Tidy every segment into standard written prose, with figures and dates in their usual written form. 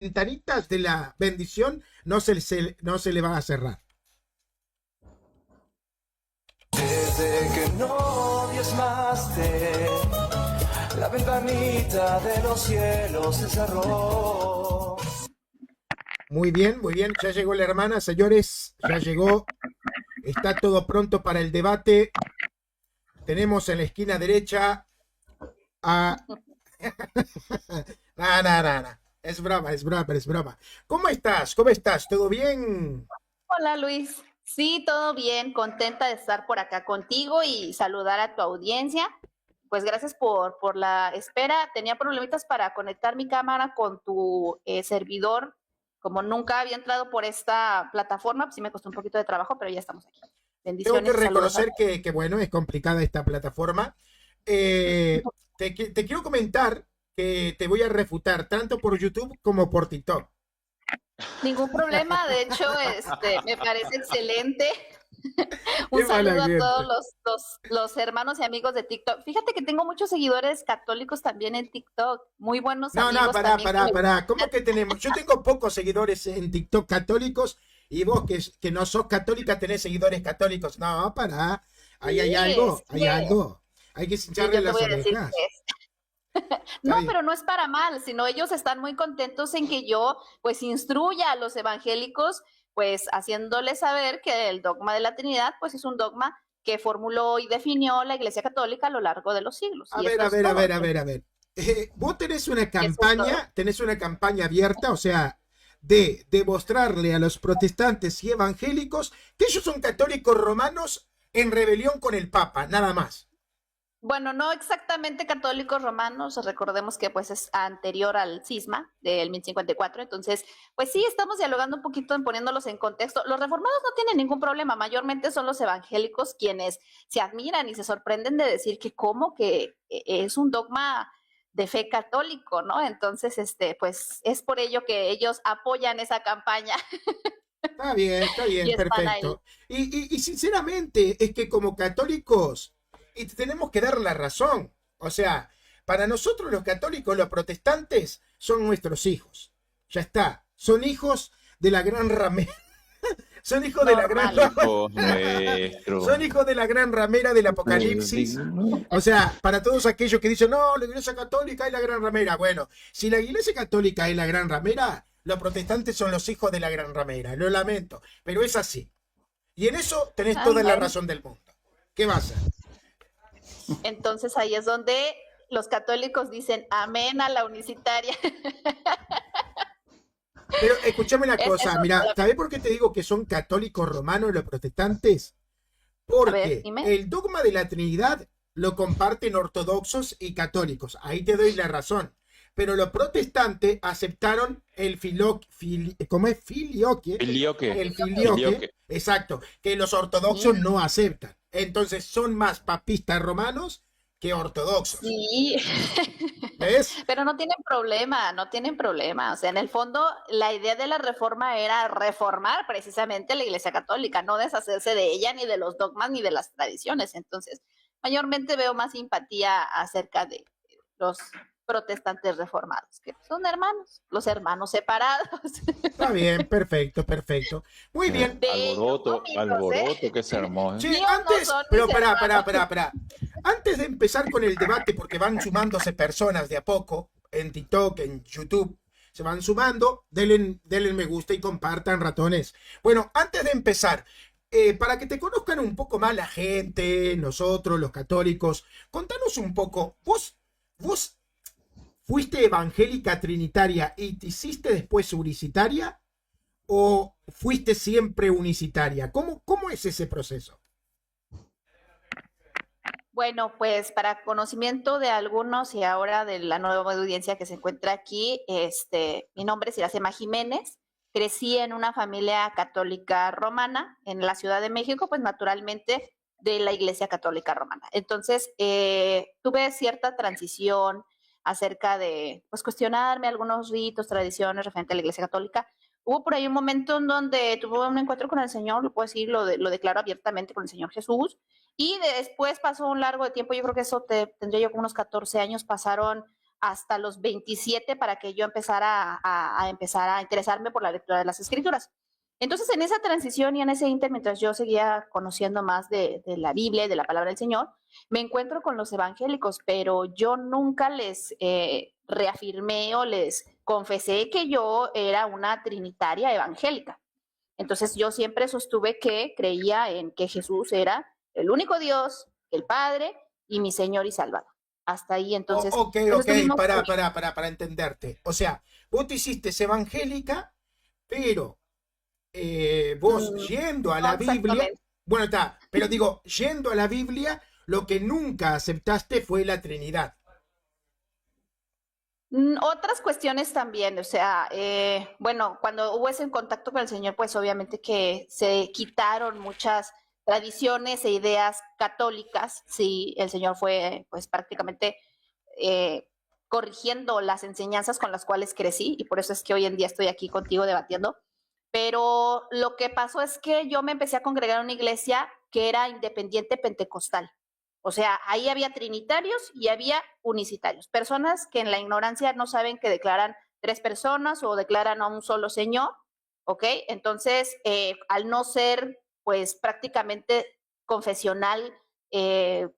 ventanitas de la bendición no se le van a cerrar. Desde que no diezmaste, la ventanita de los cielos se cerró. Muy bien, muy bien. Ya llegó la hermana, señores. Ya llegó. Está todo pronto para el debate. Tenemos en la esquina derecha a... No. Es broma, es broma, es broma. ¿Cómo estás? ¿Cómo estás? ¿Todo bien? Hola Luis, sí, todo bien, contenta de estar por acá contigo y saludar a tu audiencia. Pues gracias por la espera. Tenía problemitas para conectar mi cámara con tu servidor. Como nunca había entrado por esta plataforma, pues sí me costó un poquito de trabajo, pero ya estamos aquí. Tengo que Bendiciones y saludos a reconocer todos. que bueno, es complicada esta plataforma. Te quiero comentar que te voy a refutar tanto por YouTube como por TikTok. Ningún problema, de hecho, me parece excelente. Qué Un mala saludo a todos gente. los hermanos y amigos de TikTok. Fíjate que tengo muchos seguidores católicos también en TikTok, muy buenos No, amigos también que me pará. ¿Cómo que tenemos? Yo tengo pocos seguidores en TikTok católicos y vos que no sos católica tenés seguidores católicos. No, pará. Ahí hay sí, algo, hay algo. Hay que sí, cincharle yo te las voy a decir orejas. que es. Está No, bien. pero no es para mal, sino ellos están muy contentos en que yo pues instruya a los evangélicos, pues haciéndoles saber que el dogma de la Trinidad pues es un dogma que formuló y definió la Iglesia Católica a lo largo de los siglos. A Y ver, eso a es ver, a todo. ver, a ver, a ver. Vos Eso es todo. tenés una campaña abierta, o sea, de demostrarle a los protestantes y evangélicos que ellos son católicos romanos en rebelión con el Papa, nada más. Bueno, no exactamente católicos romanos, recordemos que pues es anterior al cisma del 1054, entonces pues sí, estamos dialogando un poquito en poniéndolos en contexto. Los reformados no tienen ningún problema, mayormente son los evangélicos quienes se admiran y se sorprenden de decir que cómo que es un dogma de fe católico, ¿no? Entonces, pues es por ello que ellos apoyan esa campaña Está y bien, están ahí. perfecto. Y sinceramente es que como católicos y tenemos que dar la razón. O sea, para nosotros los católicos, los protestantes son nuestros hijos. Ya está. Son hijos de la gran ramera. Son hijos de la gran Normal. ramera. Hijo nuestro. Son hijos de la gran ramera del Apocalipsis. O sea, para todos aquellos que dicen, no, la iglesia católica es la gran ramera. Bueno, si la iglesia católica es la gran ramera, los protestantes son los hijos de la gran ramera. Lo lamento, pero es así. Y en eso tenés toda la Bueno. razón del mundo. ¿Qué va a hacer? Entonces ahí es donde los católicos dicen amén a la unicitaria. Pero escúchame una Es cosa, eso. mira, ¿sabés por qué te digo que son católicos romanos los protestantes? A ver, Porque dime. el dogma de la Trinidad lo comparten ortodoxos y católicos. Ahí te doy la razón. Pero los protestantes aceptaron el ¿cómo es? Filioque. Filioque. El filioque, Filioque. exacto, que los ortodoxos no aceptan. Entonces son más papistas romanos que ortodoxos. Sí, ¿Ves? pero no tienen problema, no tienen problema. O sea, en el fondo, la idea de la reforma era reformar precisamente la Iglesia Católica, no deshacerse de ella, ni de los dogmas, ni de las tradiciones. Entonces, mayormente veo más simpatía acerca de los protestantes reformados, que son hermanos, los hermanos separados. Está bien, perfecto, perfecto. Muy bien. Bellos, Alboroto, cómicos, ¿eh? alboroto que se armó. Che, Míos no antes, son pero mis hermanos. pará. Antes de empezar con el debate, porque van sumándose personas de a poco, en TikTok, en YouTube, se van sumando, denle me gusta y compartan, ratones. Bueno, antes de empezar, para que te conozcan un poco más la gente, nosotros, los católicos, contanos un poco, vos fuiste evangélica trinitaria y te hiciste después unicitaria o fuiste siempre unicitaria? ¿Cómo es ese proceso? Bueno, pues para conocimiento de algunos y ahora de la nueva audiencia que se encuentra aquí, mi nombre es Iracema Jiménez. Crecí en una familia católica romana en la Ciudad de México, pues naturalmente de la Iglesia Católica Romana. Entonces, tuve cierta transición acerca de, pues, cuestionarme algunos ritos, tradiciones referente a la Iglesia Católica. Hubo por ahí un momento en donde tuve un encuentro con el Señor, lo puedo decir, lo declaro abiertamente con el Señor Jesús, y después pasó un largo de tiempo, yo creo que eso tendría yo como unos 14 años, pasaron hasta los 27 para que yo empezara a empezar a interesarme por la lectura de las escrituras. Entonces, en esa transición y en ese inter, mientras yo seguía conociendo más de la Biblia y de la palabra del Señor, me encuentro con los evangélicos, pero yo nunca les reafirmé o les confesé que yo era una trinitaria evangélica. Entonces, yo siempre sostuve que creía en que Jesús era el único Dios, el Padre y mi Señor y Salvador. Hasta ahí, entonces. Ok, para entenderte. O sea, vos te hiciste evangélica, pero vos yendo a la Biblia, bueno, está, pero digo, yendo a la Biblia, lo que nunca aceptaste fue la Trinidad. Otras cuestiones también, o sea, bueno, cuando hubo ese contacto con el Señor, pues obviamente que se quitaron muchas tradiciones e ideas católicas, sí, el Señor fue pues prácticamente corrigiendo las enseñanzas con las cuales crecí y por eso es que hoy en día estoy aquí contigo debatiendo, pero lo que pasó es que yo me empecé a congregar en una iglesia que era independiente pentecostal. O sea, ahí había trinitarios y había unicitarios, personas que en la ignorancia no saben que declaran 3 personas o declaran a un solo Señor, ¿ok? Entonces, al no ser, pues, prácticamente confesional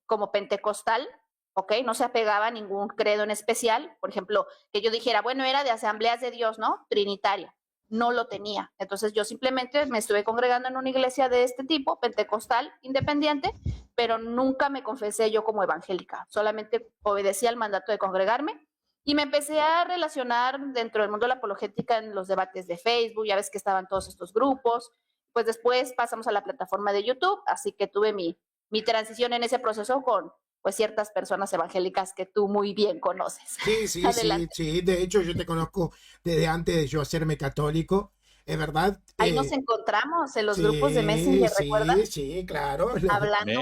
como pentecostal, ¿ok? No se apegaba a ningún credo en especial, por ejemplo, que yo dijera, bueno, era de Asambleas de Dios, ¿no? Trinitaria. No lo tenía. Entonces yo simplemente me estuve congregando en una iglesia de este tipo, pentecostal, independiente, pero nunca me confesé yo como evangélica. Solamente obedecí al mandato de congregarme y me empecé a relacionar dentro del mundo de la apologética en los debates de Facebook. Ya ves que estaban todos estos grupos. Pues después pasamos a la plataforma de YouTube, así que tuve mi transición en ese proceso con pues ciertas personas evangélicas que tú muy bien conoces. Sí. De hecho, yo te conozco desde antes de yo hacerme católico, es verdad. Ahí nos encontramos en los grupos de Messenger, ¿recuerdas? Sí, claro. Hablando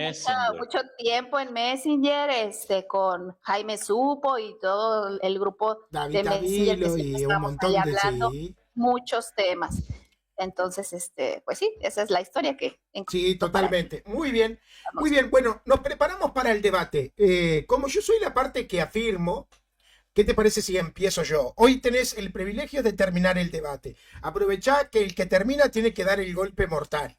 mucho tiempo en Messenger, con Jaime Supo y todo el grupo David de Messenger que siempre y un estábamos montón ahí de hablando muchos temas. Entonces, pues sí, esa es la historia que sí, totalmente. Muy bien. Muy bien. Bueno, nos preparamos para el debate. Como yo soy la parte que afirmo, ¿qué te parece si empiezo yo? Hoy tenés el privilegio de terminar el debate. Aprovechá que el que termina tiene que dar el golpe mortal.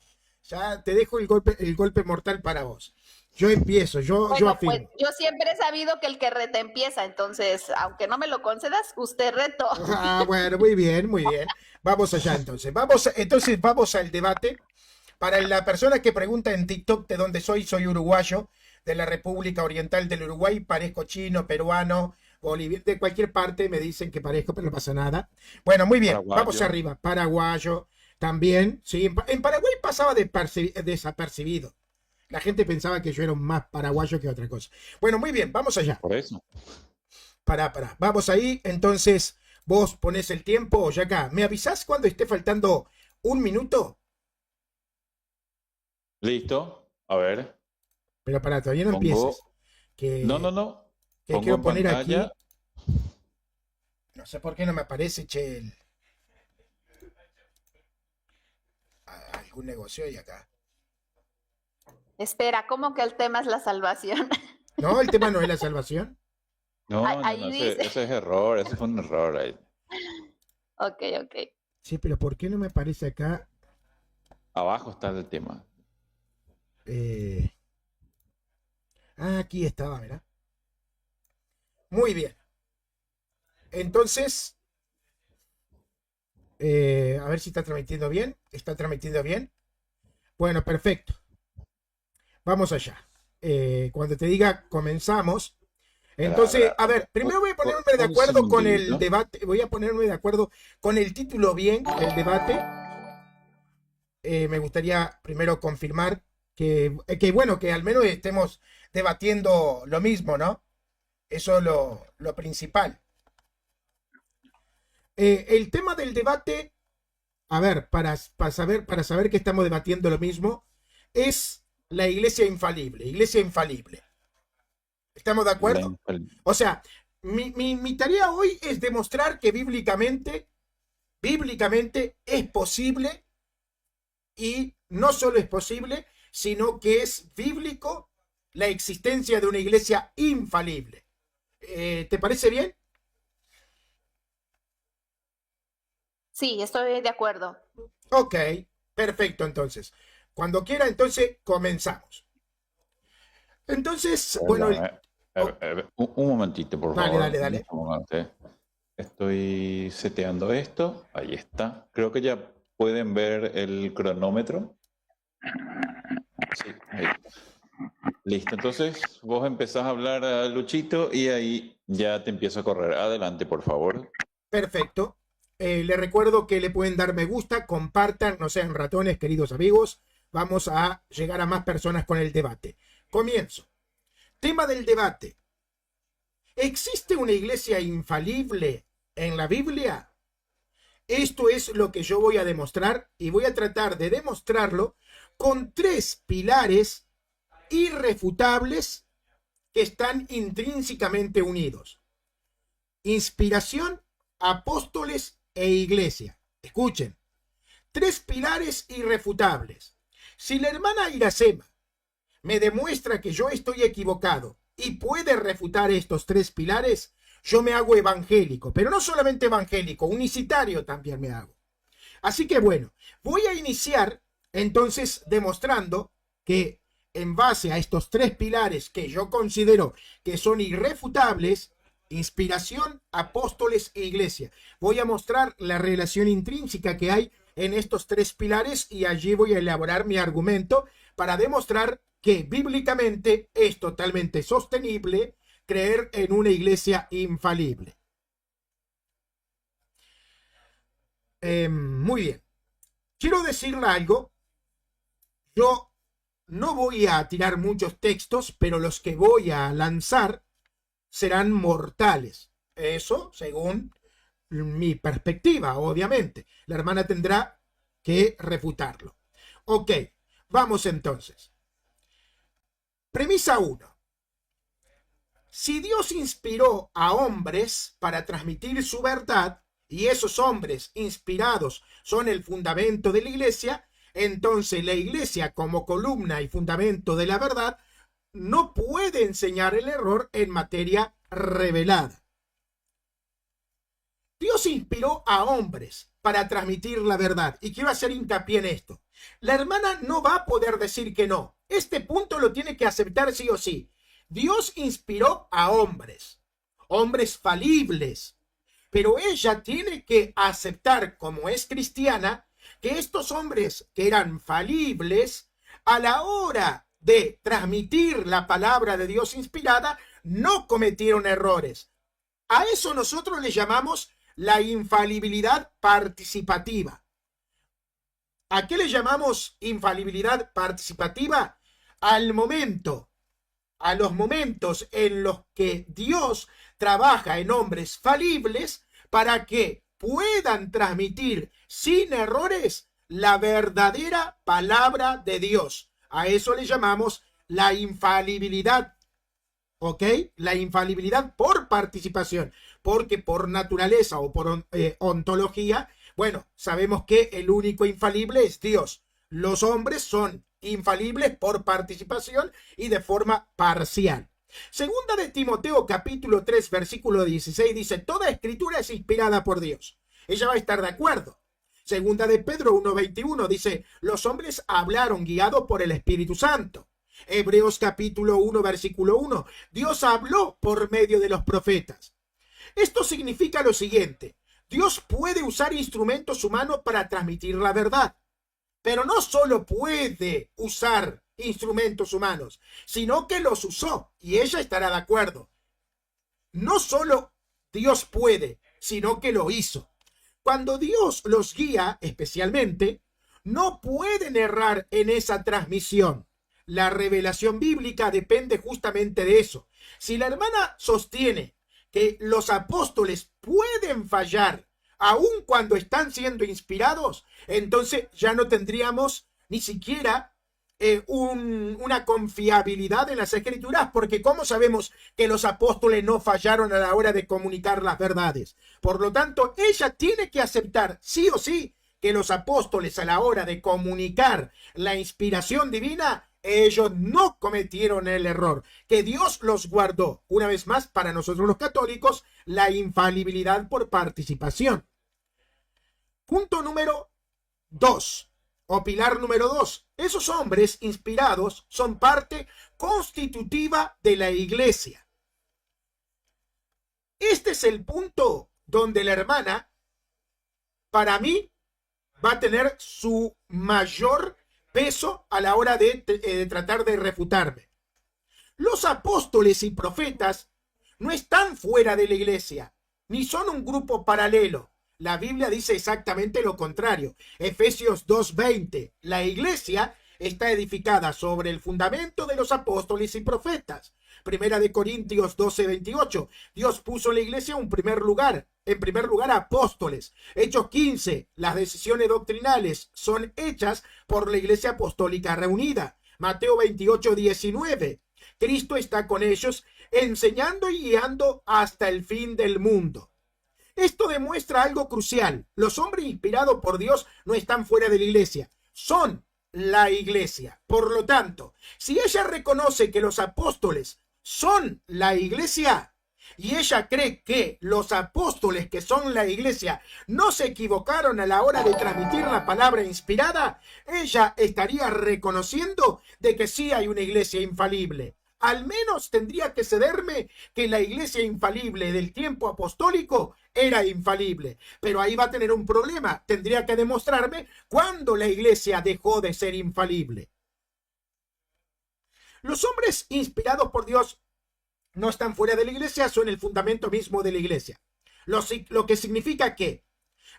Ya te dejo el golpe mortal para vos. Yo empiezo, yo afirmo. Pues, yo siempre he sabido que el que reta empieza, entonces, aunque no me lo concedas, usted retó. Ah, bueno, muy bien, muy bien. Vamos allá entonces. Vamos al debate. Para la persona que pregunta en TikTok de dónde soy uruguayo, de la República Oriental del Uruguay, parezco chino, peruano, boliviano, de cualquier parte me dicen que parezco, pero no pasa nada. Bueno, muy bien, paraguayo. Vamos arriba. Paraguayo también, sí. En Paraguay pasaba desapercibido. La gente pensaba que yo era más paraguayo que otra cosa. Bueno, muy bien, vamos allá. Por eso. Pará. Vamos ahí, entonces vos ponés el tiempo, ya acá. ¿Me avisás cuando esté faltando 1 minuto? Listo. A ver. Pero pará, todavía no empieces. No. Que quiero poner pantalla. Aquí. No sé por qué no me aparece, che. Algún negocio hay acá. Espera, ¿cómo que el tema es la salvación? No, el tema no es la salvación. No, ese es error, ese fue un error ahí. Ok. Sí, pero ¿por qué no me aparece acá? Abajo está el tema. Aquí estaba, mirá. Muy bien. Entonces, a ver si está transmitiendo bien. ¿Está transmitiendo bien? Bueno, perfecto. Vamos allá. Cuando te diga comenzamos. Entonces, a ver, primero voy a ponerme de acuerdo con el debate. Voy a ponerme de acuerdo con el título bien del debate. Me gustaría primero confirmar que bueno, que al menos estemos debatiendo lo mismo, ¿no? Eso es lo principal. El tema del debate, a ver, para saber que estamos debatiendo lo mismo, es la iglesia infalible. ¿Estamos de acuerdo? O sea, mi tarea hoy es demostrar que bíblicamente es posible, y no solo es posible, sino que es bíblico la existencia de una iglesia infalible. ¿Te parece bien? Sí, estoy de acuerdo. Ok, perfecto, entonces. Cuando quiera, entonces comenzamos. Entonces, bueno, Perdón, un momentito, por dale, favor. dale, dale. Un momento. Estoy seteando esto. Ahí está. Creo que ya pueden ver el cronómetro. Sí, ahí. Listo. Entonces, vos empezás a hablar a Luchito y ahí ya te empiezo a correr. Adelante, por favor. Perfecto. Le recuerdo que le pueden dar me gusta, compartan, no sean ratones, queridos amigos. Vamos a llegar a más personas con el debate. Comienzo. Tema del debate. ¿Existe una iglesia infalible en la Biblia? Esto es lo que yo voy a demostrar y voy a tratar de demostrarlo con 3 pilares irrefutables que están intrínsecamente unidos. Inspiración, apóstoles e iglesia. Escuchen. 3 pilares irrefutables. Si la hermana Iracema me demuestra que yo estoy equivocado y puede refutar estos 3 pilares, yo me hago evangélico, pero no solamente evangélico, unicitario también me hago. Así que bueno, voy a iniciar entonces demostrando que en base a estos 3 pilares que yo considero que son irrefutables, inspiración, apóstoles e iglesia, voy a mostrar la relación intrínseca que hay en estos 3 pilares y allí voy a elaborar mi argumento para demostrar que bíblicamente es totalmente sostenible creer en una iglesia infalible. Muy bien. Quiero decirle algo. Yo no voy a tirar muchos textos, pero los que voy a lanzar serán mortales. Eso según mi perspectiva, obviamente. La hermana tendrá que refutarlo. Ok, vamos entonces. Premisa 1. Si Dios inspiró a hombres para transmitir su verdad, y esos hombres inspirados son el fundamento de la iglesia, entonces la iglesia como columna y fundamento de la verdad no puede enseñar el error en materia revelada. Dios inspiró a hombres para transmitir la verdad, y quiero hacer hincapié en esto. La hermana no va a poder decir que no. Este punto lo tiene que aceptar sí o sí. Dios inspiró a hombres, hombres falibles, pero ella tiene que aceptar, como es cristiana, que estos hombres que eran falibles, a la hora de transmitir la palabra de Dios inspirada, no cometieron errores. A eso nosotros le llamamos la infalibilidad participativa. ¿A qué le llamamos infalibilidad participativa? A los momentos en los que Dios trabaja en hombres falibles para que puedan transmitir sin errores la verdadera palabra de Dios. A eso le llamamos la infalibilidad. ¿Ok? La infalibilidad por participación, porque por naturaleza o por ontología, bueno, sabemos que el único infalible es Dios. Los hombres son infalibles por participación y de forma parcial. Segunda de Timoteo capítulo 3 versículo 16 dice, toda escritura es inspirada por Dios. Ella va a estar de acuerdo. Segunda de Pedro 1:21 dice, los hombres hablaron guiados por el Espíritu Santo. Hebreos capítulo 1 versículo 1, Dios habló por medio de los profetas. Esto significa lo siguiente, Dios puede usar instrumentos humanos para transmitir la verdad, pero no solo puede usar instrumentos humanos, sino que los usó, y ella estará de acuerdo. No solo Dios puede, sino que lo hizo. Cuando Dios los guía, especialmente, no pueden errar en esa transmisión. La revelación bíblica depende justamente de eso. Si la hermana sostiene que los apóstoles pueden fallar aun cuando están siendo inspirados, entonces ya no tendríamos ni siquiera una confiabilidad en las escrituras, porque ¿cómo sabemos que los apóstoles no fallaron a la hora de comunicar las verdades? Por lo tanto, ella tiene que aceptar sí o sí que los apóstoles a la hora de comunicar la inspiración divina, ellos no cometieron el error, que Dios los guardó. Una vez más, para nosotros los católicos, la infalibilidad por participación. Punto número 2, o pilar número 2. Esos hombres inspirados son parte constitutiva de la iglesia. Este es el punto donde la hermana, para mí, va a tener su mayor peso a la hora de tratar de refutarme. Los apóstoles y profetas no están fuera de la iglesia, ni son un grupo paralelo. La Biblia dice exactamente lo contrario. Efesios 2:20. La iglesia está edificada sobre el fundamento de los apóstoles y profetas. Primera de Corintios 12:28. Dios puso en la iglesia en primer lugar apóstoles. Hechos 15. Las decisiones doctrinales son hechas por la iglesia apostólica reunida. Mateo 28:19. Cristo está con ellos enseñando y guiando hasta el fin del mundo. Esto demuestra algo crucial. Los hombres inspirados por Dios no están fuera de la iglesia, son la iglesia. Por lo tanto, si ella reconoce que los apóstoles son la iglesia y ella cree que los apóstoles que son la iglesia no se equivocaron a la hora de transmitir la palabra inspirada, ella estaría reconociendo de que sí hay una iglesia infalible. Al menos tendría que cederme que la iglesia infalible del tiempo apostólico era infalible. Pero ahí va a tener un problema. Tendría que demostrarme cuándo la iglesia dejó de ser infalible. Los hombres inspirados por Dios no están fuera de la iglesia, son el fundamento mismo de la iglesia. Lo que significa que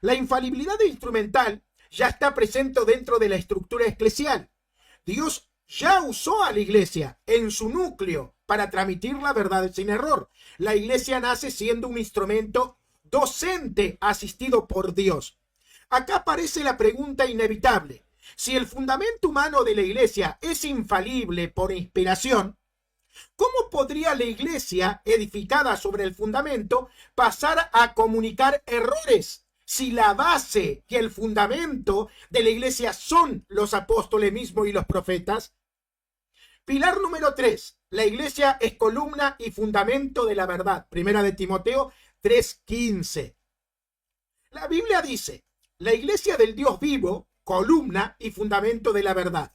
la infalibilidad instrumental ya está presente dentro de la estructura eclesial. Dios ya usó a la iglesia en su núcleo para transmitir la verdad sin error. La iglesia nace siendo un instrumento docente asistido por Dios. Acá aparece la pregunta inevitable. Si el fundamento humano de la iglesia es infalible por inspiración, ¿cómo podría la iglesia edificada sobre el fundamento pasar a comunicar errores? Si la base y el fundamento de la iglesia son los apóstoles mismos y los profetas. Pilar número 3. La iglesia es columna y fundamento de la verdad. Primera de Timoteo 3:15. La Biblia dice, la iglesia del Dios vivo, columna y fundamento de la verdad.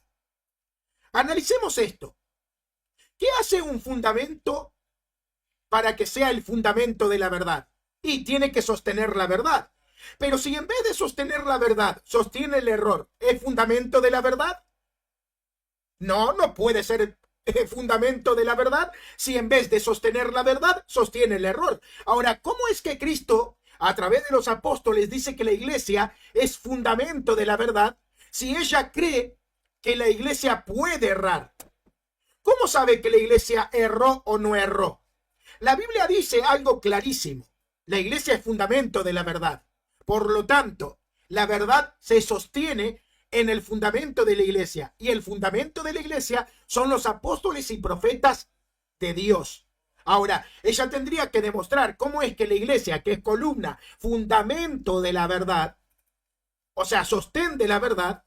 Analicemos esto. ¿Qué hace un fundamento para que sea el fundamento de la verdad? Y tiene que sostener la verdad. Pero si en vez de sostener la verdad, sostiene el error, ¿es fundamento de la verdad? No, no puede ser fundamento de la verdad si en vez de sostener la verdad, sostiene el error. Ahora, ¿cómo es que Cristo, a través de los apóstoles, dice que la iglesia es fundamento de la verdad si ella cree que la iglesia puede errar? ¿Cómo sabe que la iglesia erró o no erró? La Biblia dice algo clarísimo. La iglesia es fundamento de la verdad. Por lo tanto, la verdad se sostiene en el fundamento de la iglesia. Y el fundamento de la iglesia son los apóstoles y profetas de Dios. Ahora, ella tendría que demostrar cómo es que la iglesia, que es columna, fundamento de la verdad, o sea, sostén de la verdad,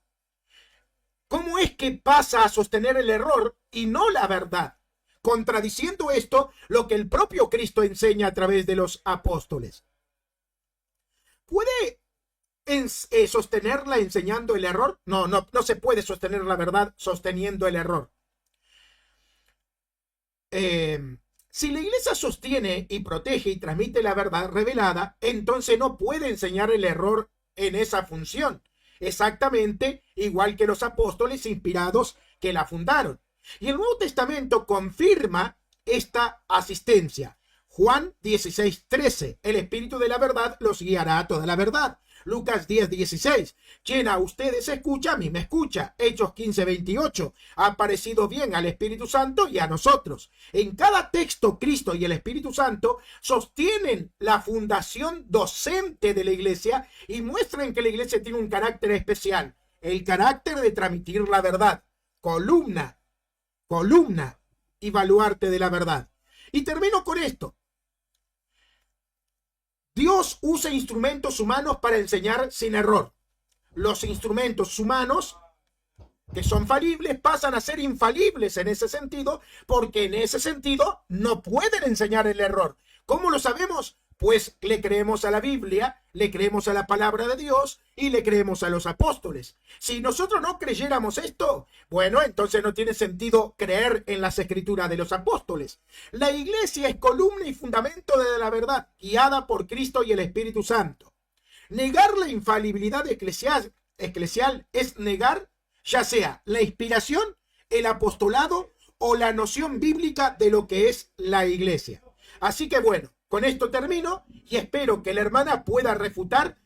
cómo es que pasa a sostener el error y no la verdad, contradiciendo esto lo que el propio Cristo enseña a través de los apóstoles. ¿Puede sostenerla enseñando el error? No se puede sostener la verdad sosteniendo el error. Si la iglesia sostiene y protege y transmite la verdad revelada, entonces no puede enseñar el error en esa función. Exactamente igual que los apóstoles inspirados que la fundaron. Y el Nuevo Testamento confirma esta asistencia. Juan 16:13. El Espíritu de la verdad los guiará a toda la verdad. Lucas 10:16. Quien a ustedes escucha, a mí me escucha. Hechos 15:28. Ha parecido bien al Espíritu Santo y a nosotros. En cada texto, Cristo y el Espíritu Santo sostienen la fundación docente de la iglesia y muestran que la iglesia tiene un carácter especial. El carácter de transmitir la verdad. Columna y baluarte de la verdad. Y termino con esto. Dios usa instrumentos humanos para enseñar sin error. Los instrumentos humanos que son falibles pasan a ser infalibles en ese sentido, porque en ese sentido no pueden enseñar el error. ¿Cómo lo sabemos? Pues le creemos a la Biblia, le creemos a la palabra de Dios y le creemos a los apóstoles. Si nosotros no creyéramos esto, bueno, entonces no tiene sentido creer en las escrituras de los apóstoles. La iglesia es columna y fundamento de la verdad, guiada por Cristo y el Espíritu Santo. Negar la infalibilidad eclesial es negar ya sea la inspiración, el apostolado o la noción bíblica de lo que es la iglesia. Así que bueno, con esto termino y espero que la hermana pueda refutar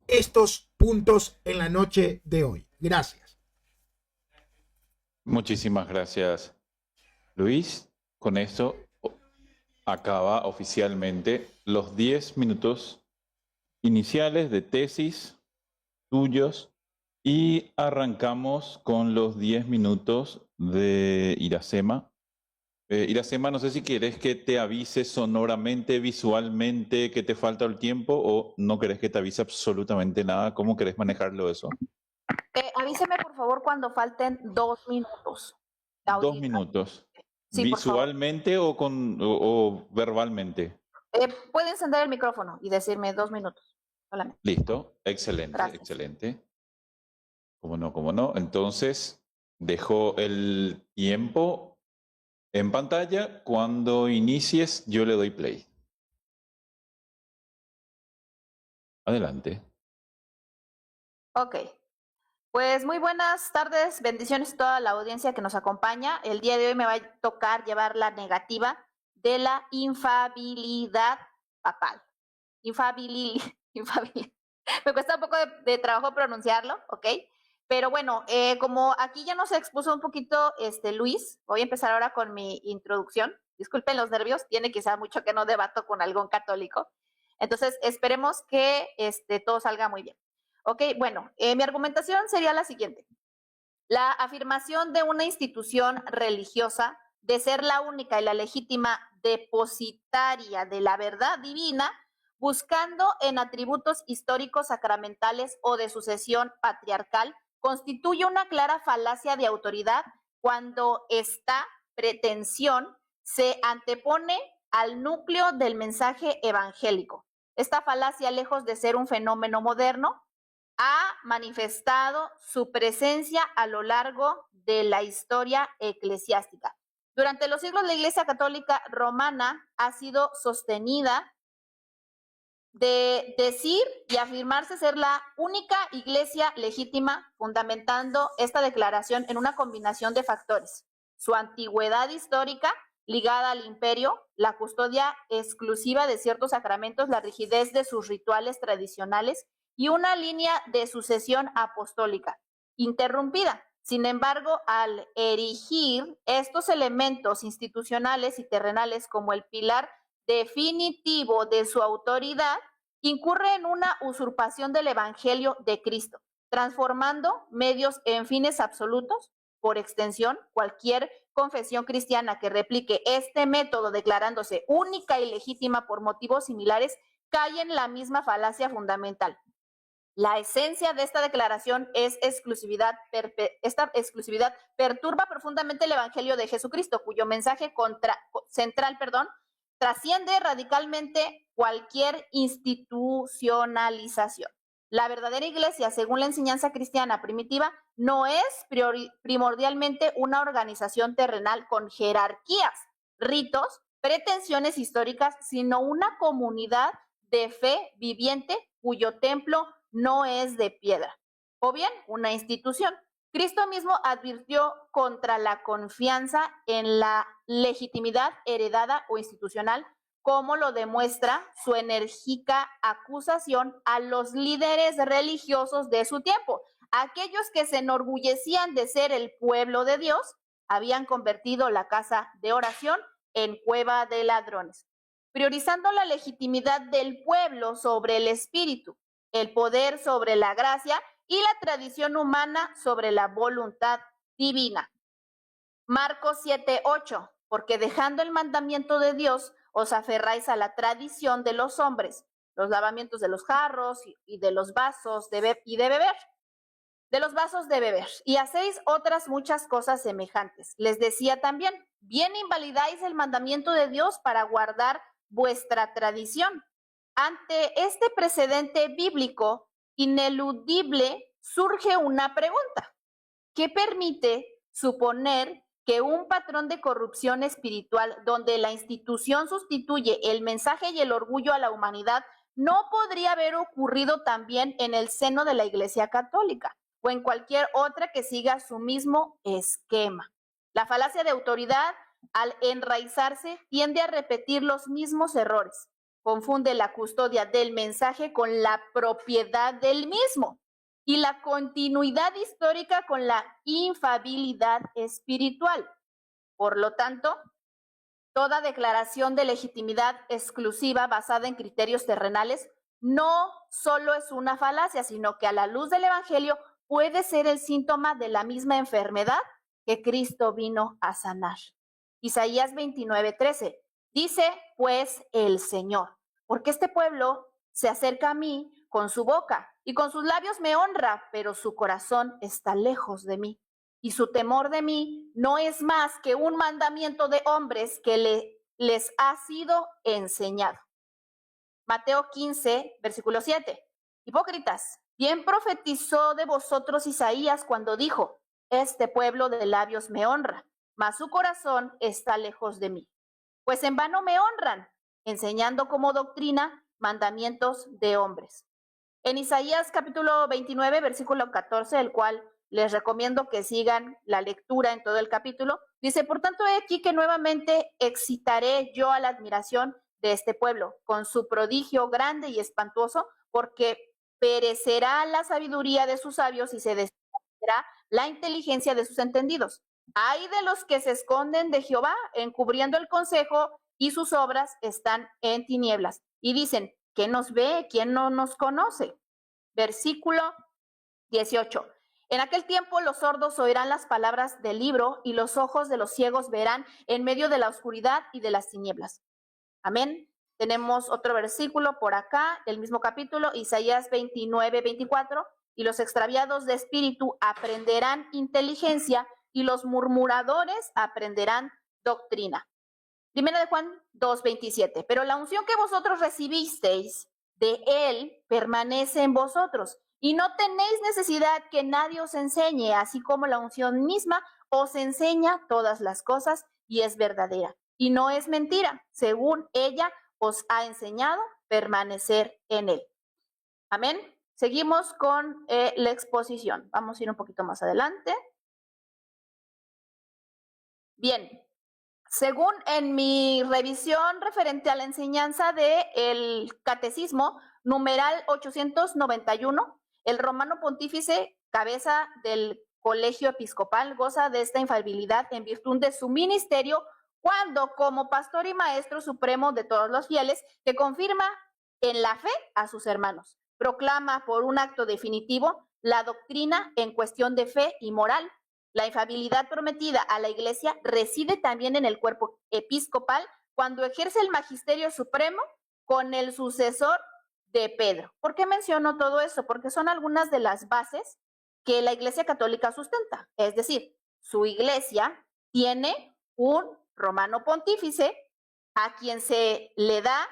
estos puntos en la noche de hoy. Gracias. Muchísimas gracias, Luis. Con esto acaba oficialmente los 10 minutos iniciales de tesis tuyos y arrancamos con los 10 minutos de Iracema. Iracema, no sé si quieres que te avise sonoramente, visualmente, que te falta el tiempo o no querés que te avise absolutamente nada. ¿Cómo querés manejarlo eso? Avíseme, por favor, cuando falten 2 minutos. 2 minutos. Sí, ¿visualmente o verbalmente? Puede encender el micrófono y decirme 2 minutos solamente. Listo, excelente, Gracias. excelente. Cómo no. Entonces, dejo el tiempo en pantalla. Cuando inicies, yo le doy play. Adelante. Ok. Pues muy buenas tardes, bendiciones a toda la audiencia que nos acompaña. El día de hoy me va a tocar llevar la negativa de la infabilidad papal. Infabilidad. Me cuesta un poco de trabajo pronunciarlo, ¿ok? Pero bueno, como aquí ya nos expuso un poquito Luis, voy a empezar ahora con mi introducción. Disculpen los nervios, tiene quizá mucho que no debato con algún católico. Entonces, esperemos que todo salga muy bien. Ok, bueno, mi argumentación sería la siguiente. La afirmación de una institución religiosa de ser la única y la legítima depositaria de la verdad divina, buscando en atributos históricos sacramentales o de sucesión patriarcal, constituye una clara falacia de autoridad cuando esta pretensión se antepone al núcleo del mensaje evangélico. Esta falacia, lejos de ser un fenómeno moderno, ha manifestado su presencia a lo largo de la historia eclesiástica. Durante los siglos, la Iglesia Católica Romana ha sido sostenida de decir y afirmarse ser la única iglesia legítima, fundamentando esta declaración en una combinación de factores: su antigüedad histórica ligada al imperio, la custodia exclusiva de ciertos sacramentos, la rigidez de sus rituales tradicionales y una línea de sucesión apostólica interrumpida. Sin embargo, al erigir estos elementos institucionales y terrenales como el pilar definitivo de su autoridad, incurre en una usurpación del Evangelio de Cristo, transformando medios en fines absolutos. Por extensión, cualquier confesión cristiana que replique este método declarándose única y legítima por motivos similares cae en la misma falacia fundamental. La esencia de esta declaración es exclusividad. Esta exclusividad perturba profundamente el Evangelio de Jesucristo, cuyo mensaje central trasciende radicalmente cualquier institucionalización. La verdadera iglesia, según la enseñanza cristiana primitiva, no es primordialmente una organización terrenal con jerarquías, ritos, pretensiones históricas, sino una comunidad de fe viviente cuyo templo no es de piedra, o bien una institución. Cristo mismo advirtió contra la confianza en la legitimidad heredada o institucional, como lo demuestra su enérgica acusación a los líderes religiosos de su tiempo. Aquellos que se enorgullecían de ser el pueblo de Dios habían convertido la casa de oración en cueva de ladrones, priorizando la legitimidad del pueblo sobre el espíritu, el poder sobre la gracia y la tradición humana sobre la voluntad divina. Marcos 7:8, porque dejando el mandamiento de Dios, os aferráis a la tradición de los hombres, los lavamientos de los jarros y de los vasos de beber, y hacéis otras muchas cosas semejantes. Les decía también, bien invalidáis el mandamiento de Dios para guardar vuestra tradición. Ante este precedente bíblico ineludible surge una pregunta. ¿Qué permite suponer que un patrón de corrupción espiritual donde la institución sustituye el mensaje y el orgullo a la humanidad no podría haber ocurrido también en el seno de la Iglesia Católica o en cualquier otra que siga su mismo esquema? La falacia de autoridad, al enraizarse, tiende a repetir los mismos errores. Confunde la custodia del mensaje con la propiedad del mismo y la continuidad histórica con la infalibilidad espiritual. Por lo tanto, toda declaración de legitimidad exclusiva basada en criterios terrenales no solo es una falacia, sino que a la luz del Evangelio puede ser el síntoma de la misma enfermedad que Cristo vino a sanar. Isaías 29:13 dice, pues el Señor, porque este pueblo se acerca a mí con su boca y con sus labios me honra, pero su corazón está lejos de mí. Y su temor de mí no es más que un mandamiento de hombres que les ha sido enseñado. Mateo 15, versículo 7. Hipócritas, bien profetizó de vosotros Isaías cuando dijo, este pueblo de labios me honra, mas su corazón está lejos de mí. Pues en vano me honran, enseñando como doctrina mandamientos de hombres. En Isaías capítulo 29, versículo 14, el cual les recomiendo que sigan la lectura en todo el capítulo, dice, por tanto, he aquí que nuevamente excitaré yo a la admiración de este pueblo, con su prodigio grande y espantoso, porque perecerá la sabiduría de sus sabios y se destruirá la inteligencia de sus entendidos. Ay de los que se esconden de Jehová, encubriendo el consejo, y sus obras están en tinieblas. Y dicen, ¿quién nos ve? ¿Quién no nos conoce? Versículo 18. En aquel tiempo los sordos oirán las palabras del libro y los ojos de los ciegos verán en medio de la oscuridad y de las tinieblas. Amén. Tenemos otro versículo por acá, del mismo capítulo, Isaías 29:24. Y los extraviados de espíritu aprenderán inteligencia y los murmuradores aprenderán doctrina. Primera de Juan 2:27. Pero la unción que vosotros recibisteis de él permanece en vosotros y no tenéis necesidad que nadie os enseñe, así como la unción misma os enseña todas las cosas y es verdadera y no es mentira, según ella os ha enseñado permanecer en él. Amén. Seguimos con la exposición. Vamos a ir un poquito más adelante. Bien. Según en mi revisión referente a la enseñanza del Catecismo, numeral 891, el romano pontífice, cabeza del colegio episcopal, goza de esta infalibilidad en virtud de su ministerio cuando, como pastor y maestro supremo de todos los fieles, que confirma en la fe a sus hermanos, proclama por un acto definitivo la doctrina en cuestión de fe y moral. La infalibilidad prometida a la Iglesia reside también en el cuerpo episcopal cuando ejerce el magisterio supremo con el sucesor de Pedro. ¿Por qué menciono todo eso? Porque son algunas de las bases que la Iglesia Católica sustenta. Es decir, su Iglesia tiene un romano pontífice a quien se le da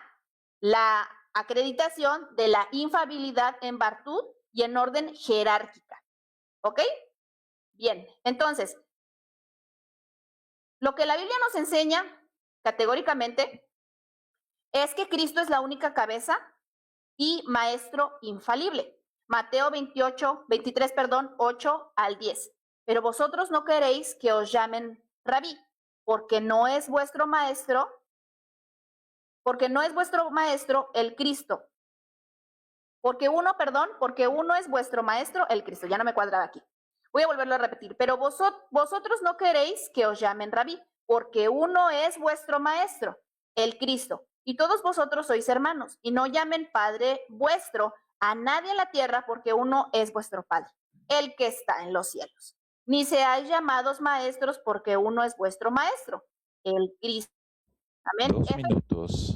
la acreditación de la infalibilidad en virtud y en orden jerárquica. ¿Ok? Bien, entonces, lo que la Biblia nos enseña categóricamente es que Cristo es la única cabeza y maestro infalible. Mateo 23, 8 al 10. Pero vosotros no queréis que os llamen rabí, porque no es vuestro maestro el Cristo. Porque uno es vuestro maestro el Cristo. Ya no me cuadraba aquí. Voy a volverlo a repetir, pero vosotros no queréis que os llamen rabí, porque uno es vuestro maestro, el Cristo, y todos vosotros sois hermanos, y no llamen Padre vuestro a nadie en la tierra, porque uno es vuestro Padre, el que está en los cielos. Ni seáis llamados maestros, porque uno es vuestro maestro, el Cristo. Amén. 2 minutos.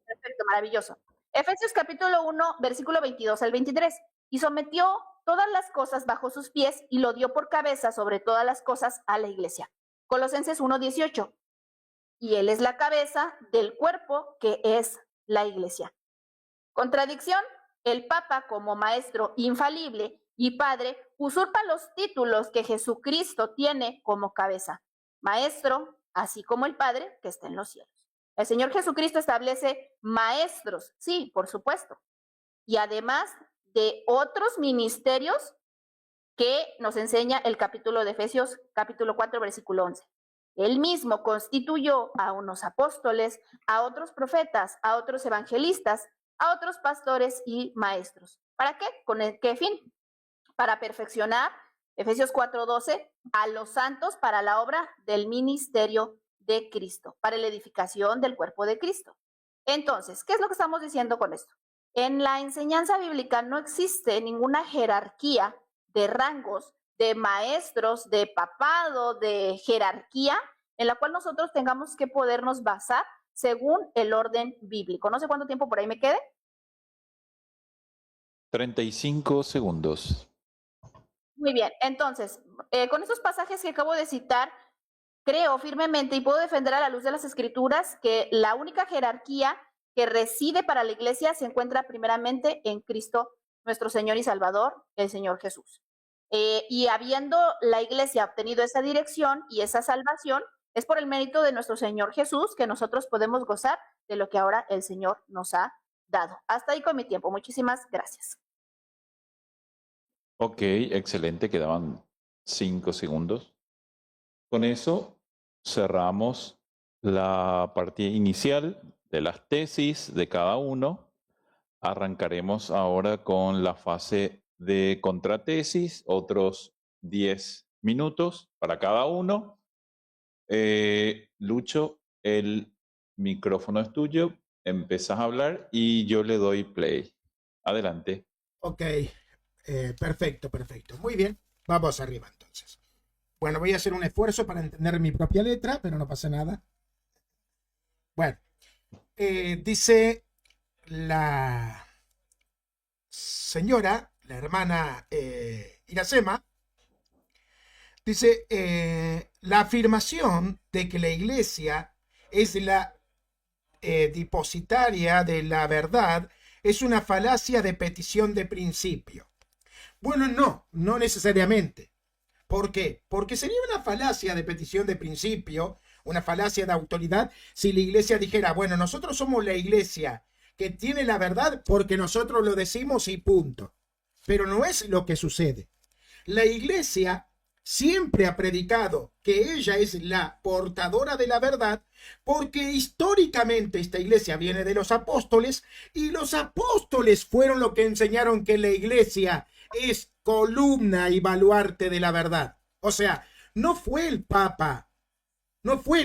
Perfecto, maravilloso. Efesios capítulo 1, versículo 22 al 23. Y sometió todas las cosas bajo sus pies y lo dio por cabeza sobre todas las cosas a la iglesia. Colosenses 1:18. Y él es la cabeza del cuerpo que es la iglesia. Contradicción: el Papa, como maestro infalible y padre, usurpa los títulos que Jesucristo tiene como cabeza: maestro, así como el Padre que está en los cielos. El Señor Jesucristo establece maestros, sí, por supuesto, y además de otros ministerios que nos enseña el capítulo de Efesios, capítulo 4, versículo 11. Él mismo constituyó a unos apóstoles, a otros profetas, a otros evangelistas, a otros pastores y maestros. ¿Para qué? ¿Con qué fin? Para perfeccionar, Efesios 4:12, a los santos para la obra del ministerio de Cristo, para la edificación del cuerpo de Cristo. Entonces, ¿qué es lo que estamos diciendo con esto? En la enseñanza bíblica no existe ninguna jerarquía de rangos, de maestros, de papado, de jerarquía, en la cual nosotros tengamos que podernos basar según el orden bíblico. No sé cuánto tiempo por ahí me quede. 35 segundos. Muy bien, entonces, con estos pasajes que acabo de citar, creo firmemente y puedo defender a la luz de las Escrituras que la única jerarquía que reside para la iglesia se encuentra primeramente en Cristo, nuestro Señor y Salvador, el Señor Jesús. Y habiendo la iglesia obtenido esa dirección y esa salvación, es por el mérito de nuestro Señor Jesús que nosotros podemos gozar de lo que ahora el Señor nos ha dado. Hasta ahí con mi tiempo. Muchísimas gracias. Ok, excelente, quedaban 5 segundos. Con eso cerramos la partida inicial de las tesis de cada uno. Arrancaremos ahora con la fase de contratesis, otros 10 minutos para cada uno. Lucho, el micrófono es tuyo, empezás a hablar y yo le doy play. Adelante. Ok, perfecto. Muy bien, vamos arriba entonces. Bueno, voy a hacer un esfuerzo para entender mi propia letra, pero no pasa nada. Bueno, dice la señora, la hermana Iracema, dice, la afirmación de que la iglesia es la depositaria de la verdad es una falacia de petición de principio. Bueno, no necesariamente. ¿Por qué? Porque sería una falacia de petición de principio, una falacia de autoridad, si la iglesia dijera, bueno, nosotros somos la iglesia que tiene la verdad porque nosotros lo decimos y punto. Pero no es lo que sucede. La iglesia siempre ha predicado que ella es la portadora de la verdad porque históricamente esta iglesia viene de los apóstoles y los apóstoles fueron los que enseñaron que la iglesia es columna y baluarte de la verdad. O sea, no fue el Papa, no fue